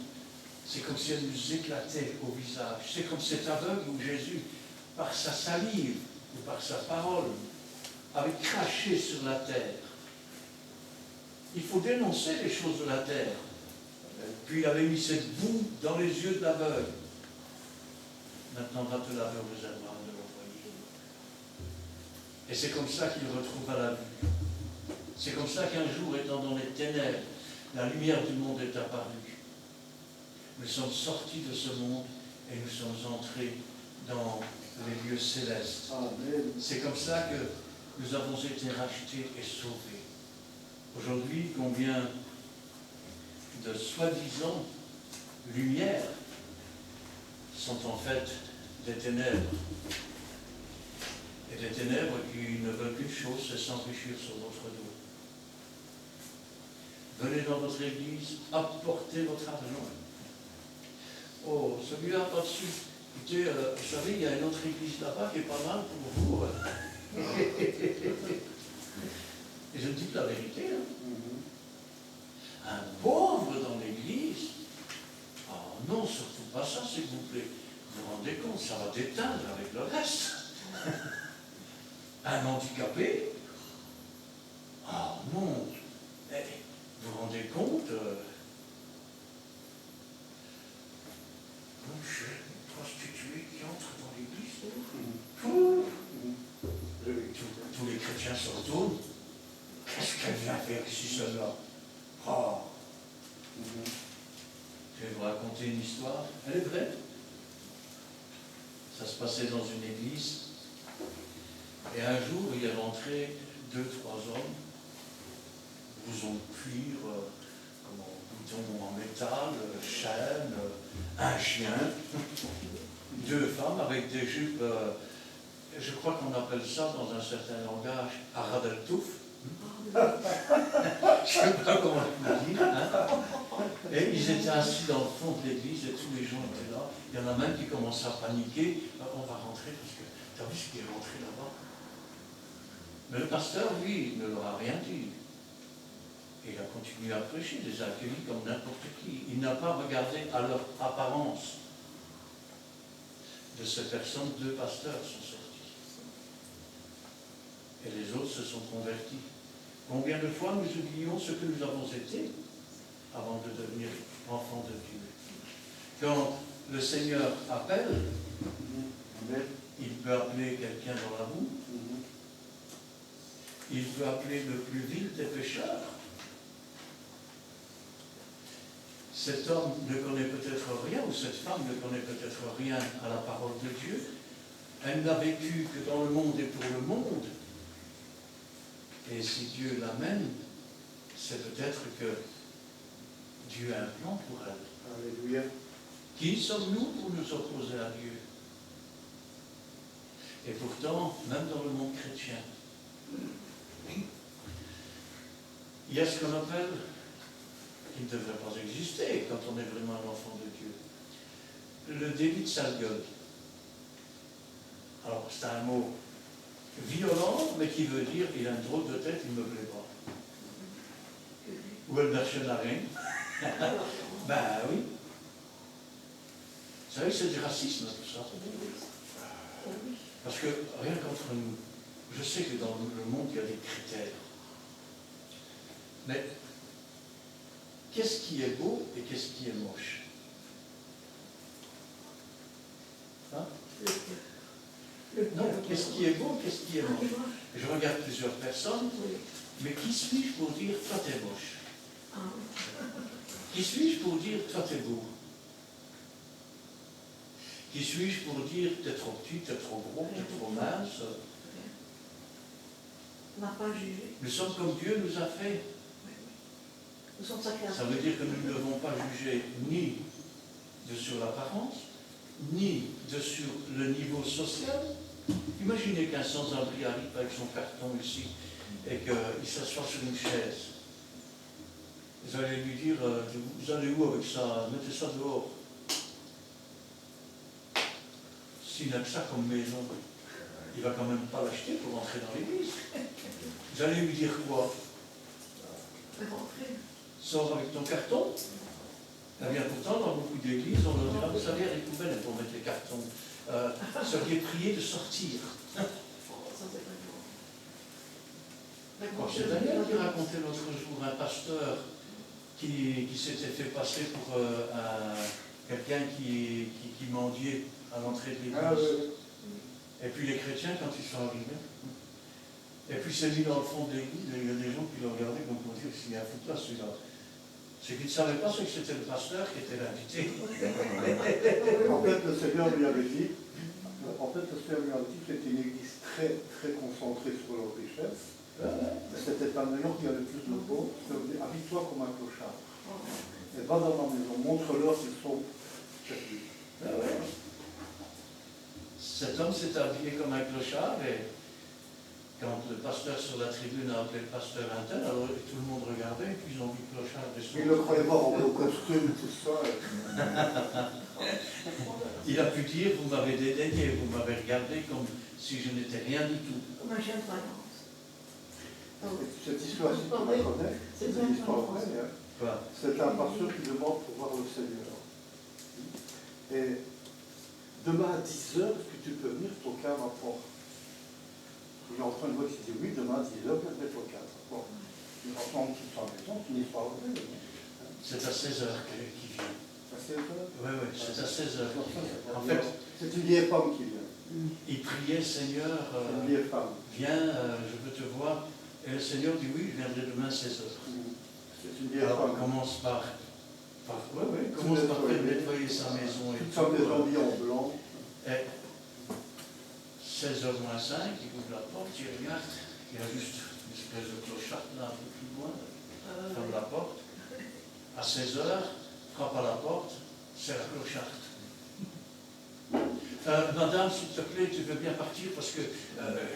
c'est comme si elle nous éclatait au visage. C'est comme cet aveugle où Jésus, par sa salive ou par sa parole, avait craché sur la terre. Il faut dénoncer les choses de la terre. Puis il avait mis cette boue dans les yeux de l'aveugle. Maintenant, va te laver au réservoir de l'eau. Et c'est comme ça qu'il retrouva la vue. C'est comme ça qu'un jour, étant dans les ténèbres, la lumière du monde est apparue. Nous sommes sortis de ce monde et nous sommes entrés dans les lieux célestes. C'est comme ça que nous avons été rachetés et sauvés. Aujourd'hui, combien de soi-disant lumières sont en fait des ténèbres. Et des ténèbres qui ne veulent qu'une chose, c'est s'enrichir sur votre dos. Venez dans votre église, apportez votre argent. Oh, celui-là, pas dessus. Écoutez, vous savez, il y a une autre église là-bas qui est pas mal pour vous. Et je dis la vérité. Un pauvre dans l'église. Oh non, surtout pas ça, s'il vous plaît. Vous vous rendez compte, ça va déteindre avec le reste. Un handicapé. Oh non. Eh, vous vous rendez compte Mon cher, une prostituée qui entre dans l'église. Tous les chrétiens se retournent. Qu'est-ce qu'elle vient faire ici, celle-là? Oh. Je vais vous raconter une histoire. Elle est vraie. Ça se passait dans une église. Et un jour, il est rentré 2-3 hommes, blouson de cuir, bouton en métal, chaîne, un chien, 2 femmes avec des jupes, je crois qu'on appelle ça dans un certain langage, aradeltouf. Je ne sais pas comment je dire. Hein. Et ils étaient assis dans le fond de l'église et tous les gens étaient là. Il y en a même qui commençaient à paniquer. On va rentrer parce que tu as vu ce qui est rentré là-bas. Mais le pasteur, lui, il ne leur a rien dit. Et il a continué à prêcher, les a accueillis comme n'importe qui. Il n'a pas regardé à leur apparence. De ces personnes, 2 pasteurs sont sortis. Et les autres se sont convertis. Combien de fois nous oublions ce que nous avons été avant de devenir enfants de Dieu? Quand le Seigneur appelle, il peut appeler quelqu'un dans la boue, il peut appeler le plus vil des pécheurs. Cet homme ne connaît peut-être rien, ou cette femme ne connaît peut-être rien à la parole de Dieu. Elle n'a vécu que dans le monde et pour le monde. Et si Dieu l'amène, c'est peut-être que Dieu a un plan pour elle. Alléluia. Qui sommes-nous pour nous opposer à Dieu? Et pourtant, même dans le monde chrétien, il y a ce qu'on appelle, qui ne devrait pas exister quand on est vraiment un enfant de Dieu, le délit de sale gueule. Alors, c'est un mot violent, mais qui veut dire il a une drôle de tête, il ne me plaît pas. Ou elle marche la reine. Ben oui. Vous savez, c'est du racisme, tout ça. Parce que rien qu'entre nous, je sais que dans le monde, il y a des critères. Mais qu'est-ce qui est beau et qu'est-ce qui est moche? Hein? Non, qu'est-ce qui est beau, qu'est-ce qui est moche? Je regarde plusieurs personnes, mais qui suis-je pour dire toi t'es moche? Qui suis-je pour dire toi t'es beau? Qui suis-je pour dire t'es trop petit, t'es trop gros, t'es trop mince? On n'a pas jugé. Nous sommes comme Dieu nous a fait. Nous sommes sa création. Ça veut dire que nous ne devons pas juger ni de sur l'apparence, ni de sur le niveau social. Imaginez qu'un sans-abri arrive avec son carton ici et qu'il s'assoit sur une chaise. Vous allez lui dire, vous allez où avec ça? Mettez ça dehors. S'il n'a que ça comme maison, il ne va quand même pas l'acheter pour entrer dans l'église. Vous allez lui dire quoi? Sors avec ton carton. Eh bien, pourtant, dans beaucoup d'églises, on leur dira, vous savez, il y a des poubelles pour mettre les cartons. Seriez prié de sortir. C'est Daniel qui racontait l'autre jour un pasteur qui s'était fait passer pour quelqu'un qui mendiait à l'entrée de l'église. Ah, oui. Et puis les chrétiens, quand ils sont arrivés, et puis c'est mis dans le fond de l'église, il y a des gens qui le regardaient comme pour dire s'il y a un foutu là, celui-là. C'est qu'ils ne savaient pas ce que c'était le pasteur qui était l'invité. En fait, le Seigneur lui avait dit, que c'était une église très, très concentrée sur leur richesse. C'était un meilleur qui avait plus de pauvres. Il leur dit, habille-toi comme un clochard. Et va dans ma maison, montre-leur qu'ils sont perdus. Cet homme s'est habillé comme un clochard et quand le pasteur sur la tribune a appelé le pasteur interne, alors tout le monde regardait et puis ils ont vu le clochard descendre. Il ne le croyait pas en beau costume, tout ça. Il a pu dire, vous m'avez dédaigné, vous m'avez regardé comme si je n'étais rien du tout. Comme un chien de vacances. Cette histoire-ci, tu la connais? C'est une histoire vraie. Hein? C'est un pasteur qui demande pour voir le Seigneur. Et demain à 10h, est-ce que tu peux venir toquer à ma porte? Il est en train de voir, il dit oui, demain à 10h, je vais toquer à ta porte. Il rentre en dessous de sa maison, c'est une histoire vraie. C'est à 16h qu'il vient. À 16h? Oui, c'est à 16h. En fait, c'est une vieille femme qui vient. Il priait, Seigneur, une vieille femme. Viens, je veux te voir. Et le Seigneur dit oui, je viendrai demain à 16h. C'est une vieille Alors femme. on commence par nettoyer sa maison. Et toute sa maison habillée en blanc. Et 16h moins 5, il ouvre la porte, il regarde, il y a juste une espèce de clochard là un peu plus loin, il ferme la porte. À 16h, frappe à la porte, c'est la clocharde. Madame, s'il te plaît, tu veux bien partir parce que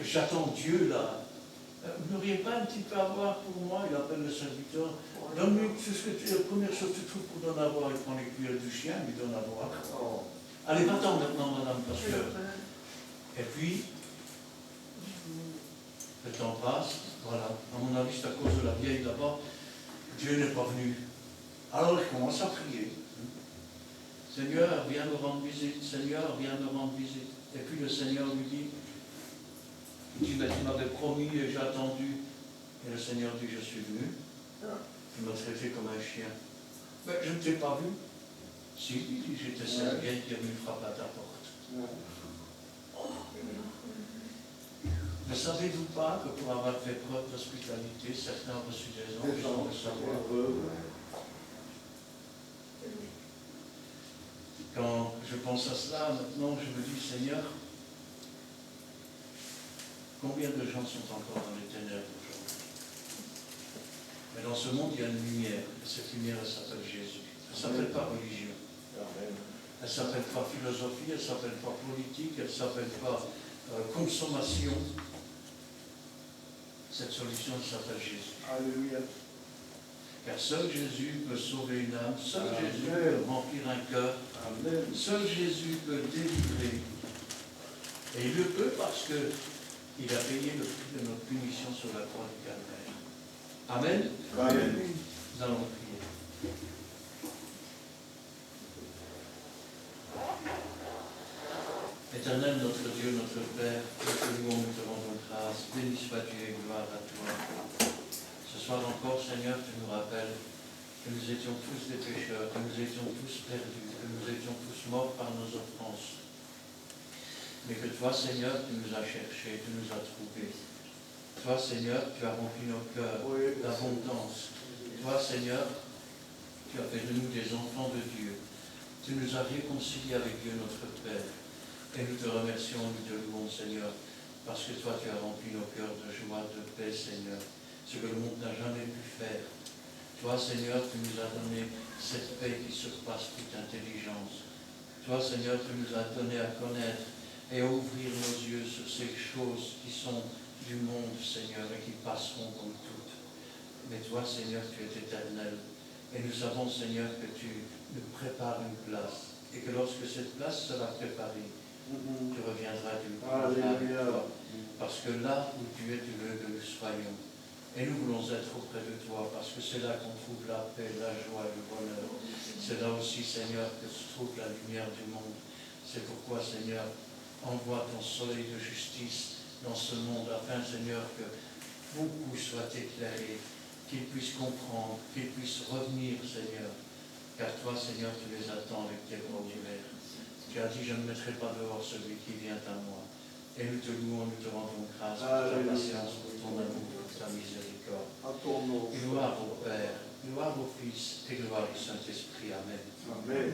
j'attends Dieu là. Vous n'auriez pas un petit peu à boire pour moi? Il appelle le serviteur. Donne-lui tout ce que tu, la première chose que tu trouves pour donner à boire. Il prend les cuillères du chien, il lui donne à boire. Allez, va-t'en maintenant, madame, parce que... Et puis, le temps passe, voilà. À mon avis, c'est à cause de la vieille là-bas. Dieu n'est pas venu. Alors, il commence à prier. Seigneur, viens me rendre visite. Seigneur, viens me rendre visite. Et puis le Seigneur lui dit, tu m'avais promis et j'ai attendu. Et le Seigneur dit, je suis venu. Tu m'as traité comme un chien. Mais je ne t'ai pas vu. Si, il dit, j'étais serviette qui est venu frapper à ta porte. Ne savez-vous pas que pour avoir fait preuve d'hospitalité, certains ont reçu des anges sans le savoir? Quand je pense à cela, maintenant, je me dis, Seigneur, combien de gens sont encore dans les ténèbres aujourd'hui? Mais dans ce monde, il y a une lumière. Et cette lumière, elle s'appelle Jésus. Elle ne s'appelle pas religion. Elle ne s'appelle pas philosophie, elle ne s'appelle pas politique, elle ne s'appelle pas consommation. Cette solution s'appelle Jésus. Alléluia. Car seul Jésus peut sauver une âme, seul Jésus peut remplir un cœur, seul Jésus peut délivrer. Et il le peut parce qu'il a payé le prix de notre punition sur la croix du Calvaire. Amen. Amen. Nous allons prier. Éternel, notre Dieu, notre Père, nous te louons, nous te rendons grâce. Béni soit Dieu et gloire à toi. Ce soir encore, Seigneur, tu nous rappelles que nous étions tous des pécheurs, que nous étions tous perdus, que nous étions tous morts par nos offenses. Mais que toi, Seigneur, tu nous as cherchés, tu nous as trouvés. Toi, Seigneur, tu as rempli nos cœurs d'abondance. Toi, Seigneur, tu as fait de nous des enfants de Dieu. Tu nous as réconciliés avec Dieu, notre Père. Et nous te remercions, nous te louons, Seigneur, parce que toi, tu as rempli nos cœurs de joie, de paix, Seigneur. Ce que le monde n'a jamais pu faire. Toi, Seigneur, tu nous as donné cette paix qui surpasse toute intelligence. Toi, Seigneur, tu nous as donné à connaître et à ouvrir nos yeux sur ces choses qui sont du monde, Seigneur, et qui passeront comme toutes. Mais toi, Seigneur, tu es éternel. Et nous savons, Seigneur, que tu nous prépares une place. Et que lorsque cette place sera préparée, tu reviendras du toi. Parce que là où tu es, tu veux que nous soyons. Et nous voulons être auprès de toi, parce que c'est là qu'on trouve la paix, la joie, le bonheur. C'est là aussi, Seigneur, que se trouve la lumière du monde. C'est pourquoi, Seigneur, envoie ton soleil de justice dans ce monde, afin, Seigneur, que beaucoup soient éclairés, qu'ils puissent comprendre, qu'ils puissent revenir, Seigneur. Car toi, Seigneur, tu les attends avec tes bras ouverts. Tu as dit, je ne mettrai pas dehors celui qui vient à moi. Et nous te louons, nous te rendons grâce pour ta patience, pour ton amour, pour ta miséricorde. Gloire au Père, gloire au Fils et gloire au Saint-Esprit. Amen. Amen.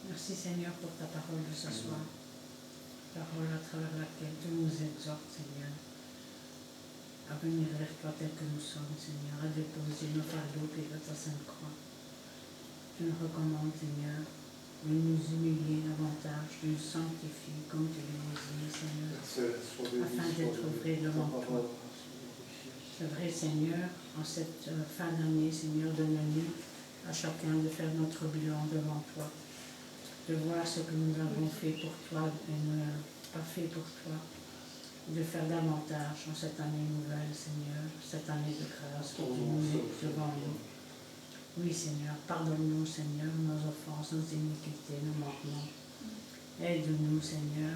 Merci Seigneur pour ta parole de ce soir. Parole à travers laquelle tu nous exhortes, Seigneur, à venir vers toi tel que nous sommes, Seigneur, à déposer nos fardeaux et de ta sainte croix. Tu nous recommandes, Seigneur, de nous humilier davantage, de nous sanctifier comme tu le désires, Seigneur, afin d'être vrai devant toi. C'est vrai, Seigneur, en cette fin d'année, Seigneur, donne-nous à chacun de faire notre bilan devant toi, de voir ce que nous avons fait pour toi et ne pas fait pour toi, de faire davantage en cette année nouvelle, Seigneur, cette année de grâce que tu nous mets devant nous. Oui, Seigneur, pardonne-nous, Seigneur, nos offenses, nos iniquités, nos manquements. Aide-nous, Seigneur,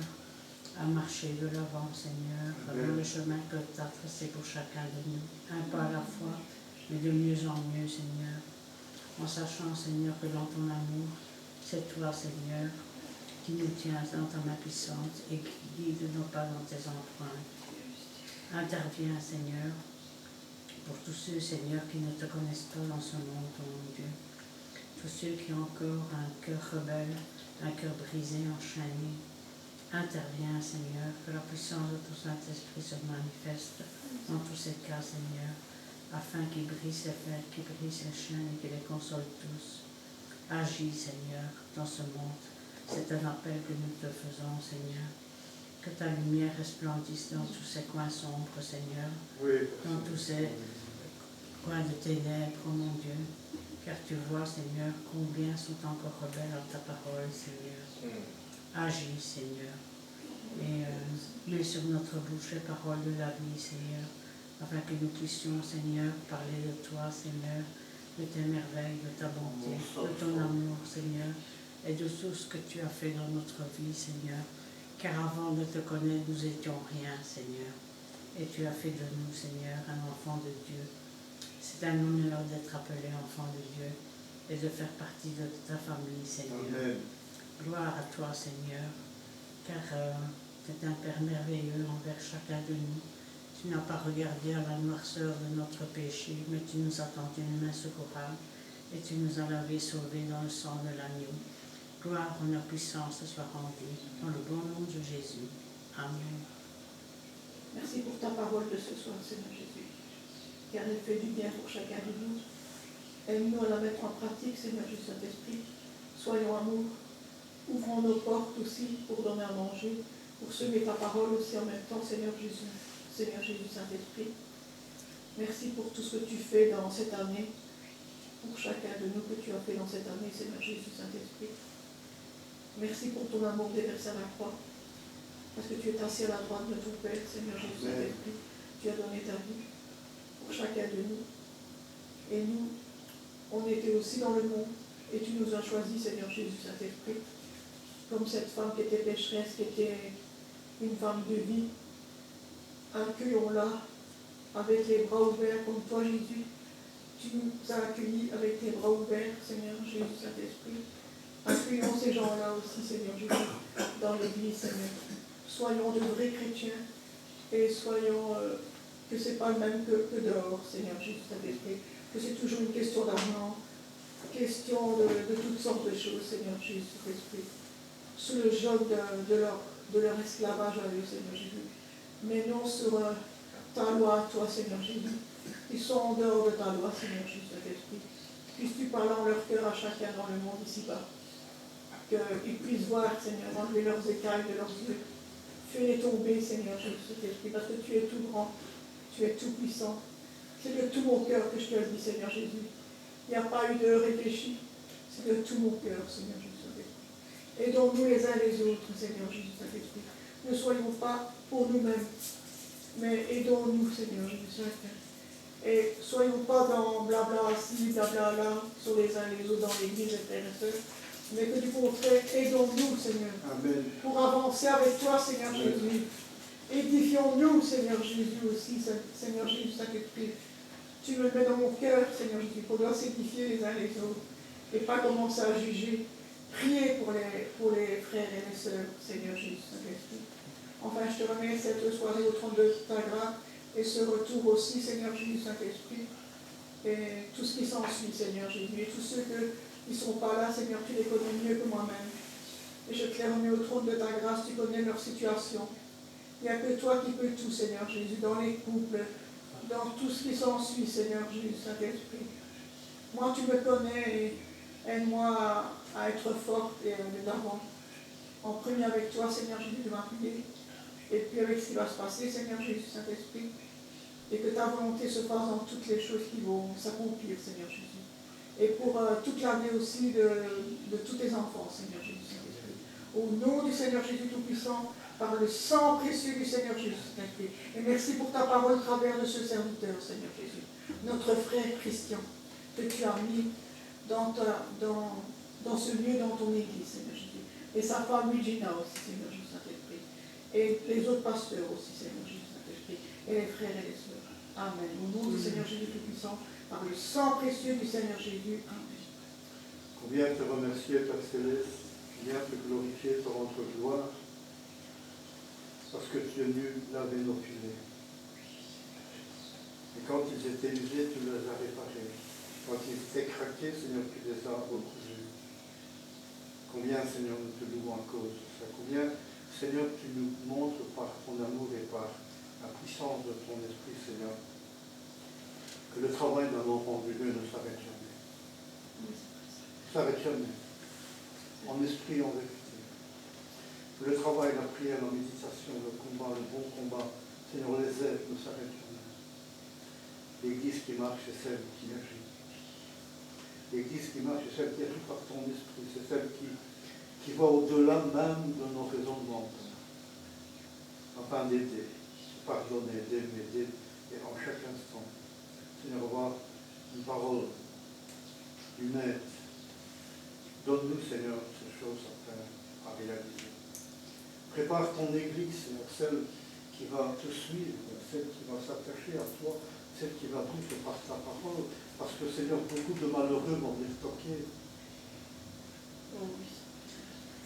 à marcher de l'avant, Seigneur, dans le chemin que tu as tracé pour chacun de nous, un pas à la fois, mais de mieux en mieux, Seigneur, en sachant, Seigneur, que dans ton amour, c'est toi, Seigneur, qui nous tiens dans ta main puissante et qui guide nos pas dans tes empreintes. Interviens, Seigneur, pour tous ceux, Seigneur, qui ne te connaissent pas dans ce monde, mon Dieu. Tous ceux qui ont encore un cœur rebelle, un cœur brisé, enchaîné. Interviens, Seigneur, que la puissance de ton Saint-Esprit se manifeste dans tous ces cas, Seigneur, afin qu'il brise les fêtes, qu'il brise les chaînes et qu'il les console tous. Agis, Seigneur, dans ce monde. C'est un appel que nous te faisons, Seigneur. Que ta lumière resplendisse dans tous ces coins sombres, Seigneur, dans tous ces coins de ténèbres, oh mon Dieu, car tu vois, Seigneur, combien sont encore rebelles à ta parole, Seigneur. Agis, Seigneur, et mets sur notre bouche les paroles de la vie, Seigneur, afin que nous puissions, Seigneur, parler de toi, Seigneur, de tes merveilles, de ta bonté, de ton amour, Seigneur, et de tout ce que tu as fait dans notre vie, Seigneur. Car avant de te connaître, nous étions rien, Seigneur. Et tu as fait de nous, Seigneur, un enfant de Dieu. C'est un honneur d'être appelé enfant de Dieu et de faire partie de ta famille, Seigneur. Amen. Gloire à toi, Seigneur, car tu es un Père merveilleux envers chacun de nous. Tu n'as pas regardé à la noirceur de notre péché, mais tu nous as tendu une main secourable et tu nous as lavés, sauvés dans le sang de l'agneau. Gloire, honneur, puissance te soit rendue, dans le bon nom de Jésus. Amen. Merci pour ta parole de ce soir, Seigneur Jésus, car elle fait du bien pour chacun de nous. Aide-nous à la mettre en pratique, Seigneur Jésus Saint-Esprit. Soyons amour. Ouvrons nos portes aussi pour donner à manger, pour semer ta parole aussi en même temps, Seigneur Jésus Saint-Esprit. Merci pour tout ce que tu fais dans cette année, pour chacun de nous que tu as fait dans cette année, Seigneur Jésus Saint-Esprit. Merci pour ton amour déversé à la croix, parce que tu es assis à la droite de ton Père, Seigneur Jésus Saint-Esprit. Tu as donné ta vie pour chacun de nous. Et nous, on était aussi dans le monde, et tu nous as choisis, Seigneur Jésus Saint-Esprit, comme cette femme qui était pécheresse, qui était une femme de vie. Accueillons-la avec les bras ouverts, comme toi, Jésus. Tu nous as accueillis avec tes bras ouverts, Seigneur Jésus Saint-Esprit. Accueillons ces gens-là aussi, Seigneur Jésus, dans l'Église, Seigneur. Soyons de vrais chrétiens et soyons que ce n'est pas le même que dehors, Seigneur Jésus Saint-Esprit, que c'est toujours une question d'argent, question de toutes sortes de choses, Seigneur Jésus-Christ, sous le joug de leur esclavage à eux, Seigneur Jésus. mais non sur ta loi, toi, Seigneur Jésus. Ils sont en dehors de ta loi, Seigneur Jésus, Saint-Esprit. Puisses-tu parler en leur cœur à chacun dans le monde ici-bas. Qu'ils puissent voir, Seigneur, enlever leurs écailles de leurs yeux. Fais-les tomber, Seigneur Jésus, Saint-Esprit, parce que tu es tout grand, tu es tout puissant. C'est de tout mon cœur que je te le dis, Seigneur Jésus. Il n'y a pas eu de réfléchi, c'est de tout mon cœur, Seigneur Jésus, Saint-Esprit. Aidons-nous les uns les autres, Seigneur Jésus, Saint-Esprit. Ne soyons pas pour nous-mêmes, mais aidons-nous, Seigneur Jésus, Saint-Esprit. Et soyons pas dans blabla ci, blabla là, sur les uns les autres dans l'église, frères et sœurs, mais que du contraire, aidons-nous, Seigneur, Amen. pour avancer avec toi, Seigneur Amen. Jésus. Édifions-nous, Seigneur Jésus aussi, Seigneur Jésus, Saint-Esprit. Tu me mets dans mon cœur, Seigneur Jésus, pour doit s'édifier les uns les autres et pas commencer à juger. Priez pour les frères et les sœurs, Seigneur Jésus, Saint-Esprit. Enfin, je te remets cette soirée au trône de ta grâce et ce retour aussi, Seigneur Jésus, Saint-Esprit, et tout ce qui s'ensuit, Seigneur Jésus, et tous ceux qui ne sont pas là, Seigneur, tu les connais mieux que moi-même. Et je te les remets au trône de ta grâce, tu connais leur situation. Il n'y a que toi qui peux tout, Seigneur Jésus, dans les couples, dans tout ce qui s'ensuit, Seigneur Jésus, Saint-Esprit. Moi, tu me connais et aide-moi à être forte et d'avant. En premier avec toi, Seigneur Jésus, de m'appuyer. Et puis avec ce qui va se passer, Seigneur Jésus, Saint-Esprit. Et que ta volonté se fasse dans toutes les choses qui vont s'accomplir, Seigneur Jésus. Et pour toute l'année aussi de tous tes enfants, Seigneur Jésus, Saint-Esprit. Au nom du Seigneur Jésus Tout-Puissant, par le sang précieux du Seigneur Jésus, Saint-Esprit. Et merci pour ta parole au travers de ce serviteur, Seigneur Jésus. Notre frère Christian, que tu as mis dans ce lieu, dans ton église, Seigneur Jésus. Et sa femme Regina aussi, Seigneur Jésus, Saint-Esprit. Et les autres pasteurs aussi, Seigneur Jésus, Saint-Esprit. Et les frères et les sœurs. Amen. Au nom du Seigneur Jésus Tout-Puissant, par le sang précieux du Seigneur Jésus. Amen. Combien te remercier, Père Céleste, combien te glorifier, te rendre gloire, parce que tu es venu laver nos filets. Et quand ils étaient usés, tu les as réparés. Quand ils étaient craqués, Seigneur, tu les as recousus. Combien, Seigneur, nous te louons en cause de ça. Combien, Seigneur, tu nous montres par ton amour et par la puissance de ton esprit, Seigneur, que le travail d'un enfant de Dieu ne s'arrête jamais. Ne s'arrête jamais. En esprit, en vérité. Que le travail, la prière, la méditation, le combat, le bon combat, Seigneur, les aides ne s'arrêtent jamais. L'église qui marche, c'est celle qui agit. L'église qui marche, c'est celle qui agit par ton esprit. C'est celle qui va au-delà même de nos raisonnements. Afin d'aider, pardonner, d'aimer, et en chaque instant, Seigneur, avoir une parole, une aide. Donne-nous, Seigneur, ces choses à réaliser. Prépare ton église, Seigneur, celle qui va te suivre, celle qui va s'attacher à toi, celle qui va vivre par ta parole. Parce que, Seigneur, beaucoup de malheureux vont venir toquer.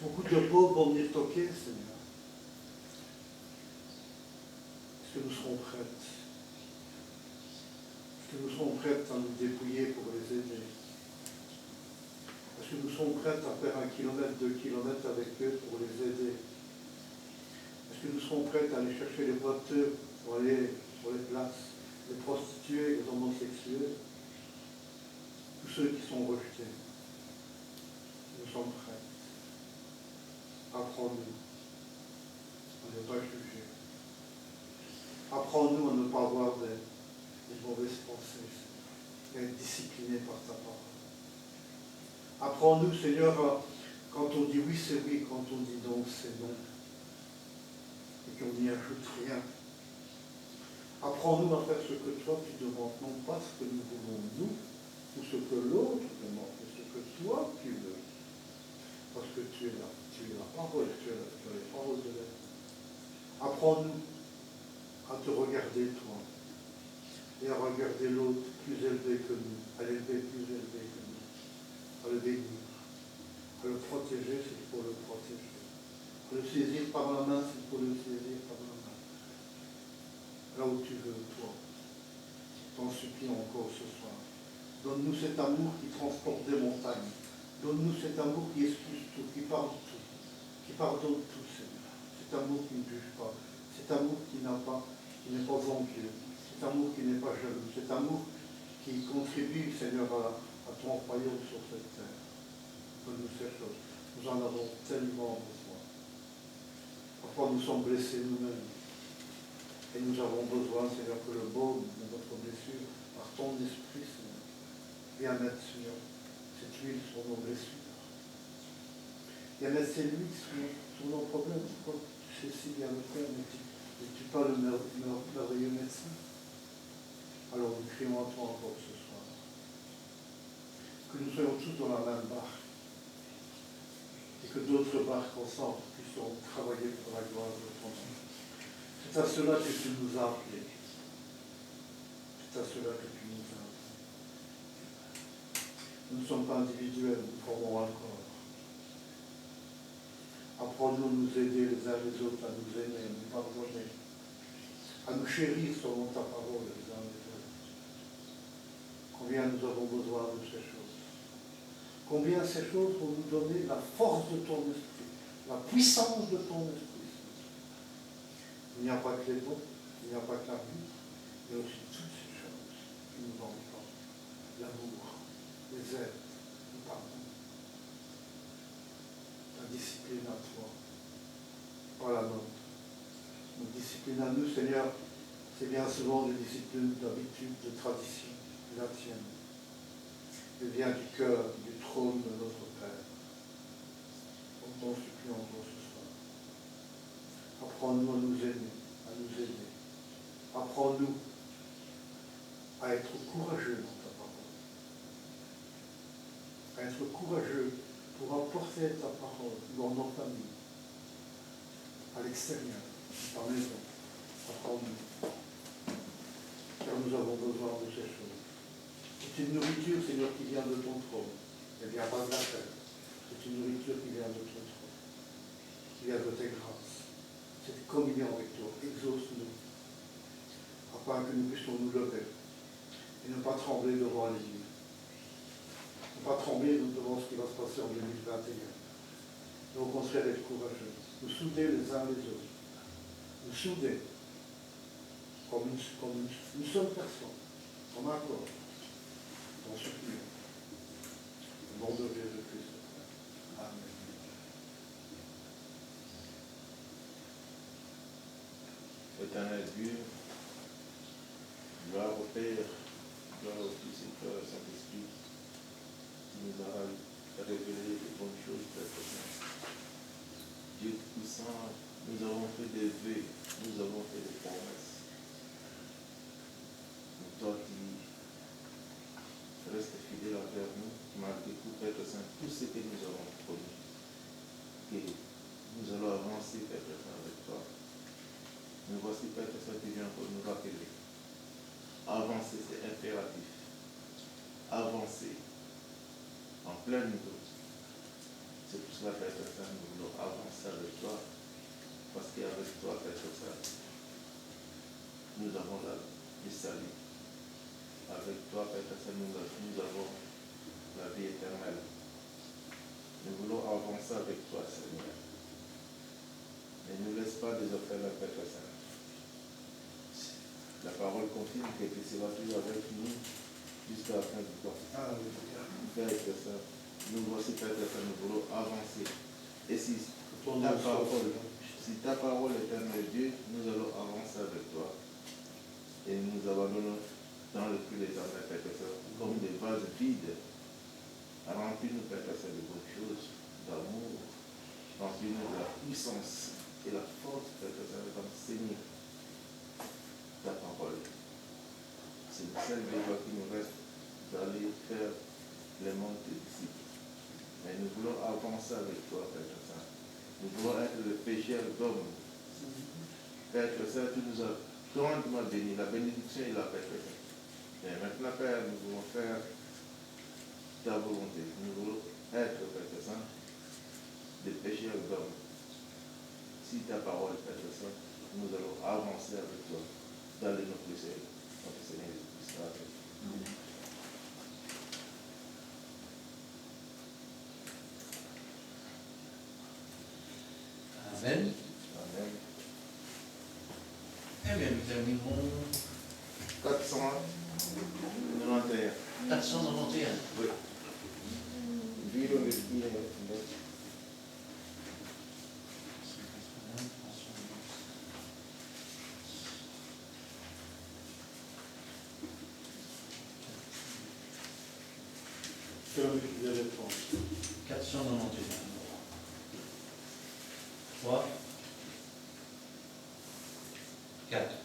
Beaucoup de pauvres vont venir toquer, Seigneur. Est-ce que nous serons prêtes? Est-ce que nous serons prêtes à nous dépouiller pour les aider? Est-ce que nous serons prêtes à faire 1 kilomètre, 2 kilomètres avec eux pour les aider? Est-ce que nous serons prêtes à aller chercher les boiteux pour aller sur les places, les prostituées, les homosexuels, tous ceux qui sont rejetés? Nous sommes prêts. Apprends-nous à ne pas juger. Apprends-nous à ne pas avoir des mauvaises pensées, mais être disciplinés par ta parole. Apprends-nous, Seigneur, quand on dit oui, c'est oui, quand on dit non, c'est non. Et qu'on n'y ajoute rien. Apprends-nous à faire ce que toi tu demandes, non pas ce que nous voulons nous, ou ce que l'autre demande, mais ce que toi tu veux. Parce que tu es là, tu es la parole, tu as les paroles de l'air. Apprends-nous à te regarder, toi, et à regarder l'autre plus élevé que nous, à l'élever plus élevé que nous, à le bénir, à le protéger s'il faut le protéger, à le saisir par la main s'il faut le saisir par la main. Là où tu veux, toi, t'en supplie encore ce soir. Donne-nous cet amour qui transporte des montagnes. Donne-nous cet amour qui excuse tout, qui pardonne tout, Seigneur. Cet amour qui ne juge pas. cet amour qui n'est pas envieux, cet amour qui n'est pas jaloux, cet amour qui contribue, Seigneur, à ton royaume sur cette terre. Donne-nous ces choses. Nous en avons tellement besoin. Parfois nous sommes blessés nous-mêmes. Et nous avons besoin, Seigneur, que le baume de notre blessure, par ton esprit, Seigneur, vienne mettre, Seigneur, cette huile sur nos blessures. Viens mettre cette huile sur nos problèmes. Pourquoi tu sais si bien le faire, mais tu n'es pas le merveilleux médecin. Alors nous crions à toi encore ce soir. Que nous soyons tous dans la même barque. Et que d'autres barques ensemble puissent travailler pour la gloire de ton nom. C'est à cela que tu nous as appelés. C'est à cela que tu nous as appelés. Nous ne sommes pas individuels, nous formons un corps. Apprends-nous à nous aider les uns les autres, à nous aimer, à nous pardonner, à nous chérir selon ta parole les uns les autres. Combien nous avons besoin de ces choses. Combien ces choses vont nous donner la force de ton esprit, la puissance de ton esprit. Il n'y a pas que les mots, il n'y a pas que la vie, mais aussi toutes ces choses qui nous entourent. L'amour, les aides, le pardon, la discipline à toi, pas la nôtre. Notre discipline à nous, Seigneur, c'est bien souvent des disciplines d'habitude, de tradition, la tienne. Elle vient du cœur, du trône de notre Père. Donc nous supplions pour ce soir. Apprends-nous à nous aimer, à nous aider. Apprends-nous à être courageux dans ta parole. À être courageux pour apporter ta parole dans nos familles, à l'extérieur, dans ta maison. Apprends-nous. Car nous avons besoin de ces choses. C'est une nourriture, Seigneur, qui vient de ton trône. Elle ne vient pas de la terre. C'est une nourriture qui vient de ton trône, qui vient de tes grâces. Cette communion avec toi, exauce-nous, afin que nous puissions nous lever et ne pas trembler devant les yeux. Ne pas trembler devant ce qui va se passer en 2021. Mais au contraire, être courageux. Nous souder les uns les autres. Nous souder comme une seule personne, comme un corps. On supplie. Au nom de Jésus-Christ. Amen. Éternel Dieu, gloire au Père, gloire au Fils et gloire au Saint-Esprit, qui nous a révélé de bonnes choses, Père Saint. Dieu puissant, nous avons fait des vœux, nous avons fait des promesses. Mais toi qui restes fidèle envers nous, malgré tout, Père Saint, tout ce que nous avons promis, et nous allons avancer, Père Saint, avec toi. Nous voici, Père Saint, qui vient pour nous rappeler. Avancer, c'est impératif. Avancer en plein niveau. C'est pour cela, Père Saint, nous voulons avancer avec toi. Parce qu'avec toi, Père Saint, nous avons le salut. Avec toi, Père Saint, nous avons la vie éternelle. Nous voulons avancer avec toi, Seigneur. Ne nous laisse pas désormais, Père Saint. La parole confirme que tu seras toujours avec nous jusqu'à la fin du temps. Père Saint, nous voici, Père Saint, nous voulons avancer. Et si ta parole est éternelle, Dieu, nous allons avancer avec toi. Et nous abandonnons dans le cul des âmes, Père Saint, comme des vases vides. Remplis-nous, Père Saint, de bonnes choses, d'amour. Remplis-nous de la puissance et la force, Père Saint, d'enseigner ta parole. C'est le seul devoir qui nous reste d'aller faire les mondes des disciples. Mais nous voulons avancer avec toi, Père Saint. Nous voulons être le pécheur d'hommes. Père Saint, tu nous as grandement bénis. La bénédiction est là, Père Saint. Mais maintenant, Père, nous voulons faire ta volonté. Nous voulons être, Père Saint, des pécheurs d'hommes. Si ta parole, Père Saint, nous allons avancer avec toi dans les noms de notre Seigneur Jésus-Christ. Amen. Amen. Amen. terminerons 491. 491. Oui. Vilo le stile. C'est la musique des réponses. 491. 3, 4.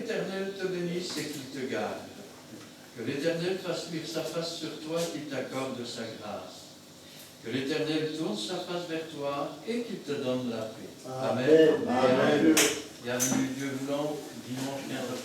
l'Éternel te bénisse et qu'il te garde. Que l'Éternel fasse luire sa face sur toi et qu'il t'accorde sa grâce. Que l'Éternel tourne sa face vers toi et qu'il te donne la paix. Amen. Amen. Bienvenue, Dieu voulant, dimanche 15 octobre.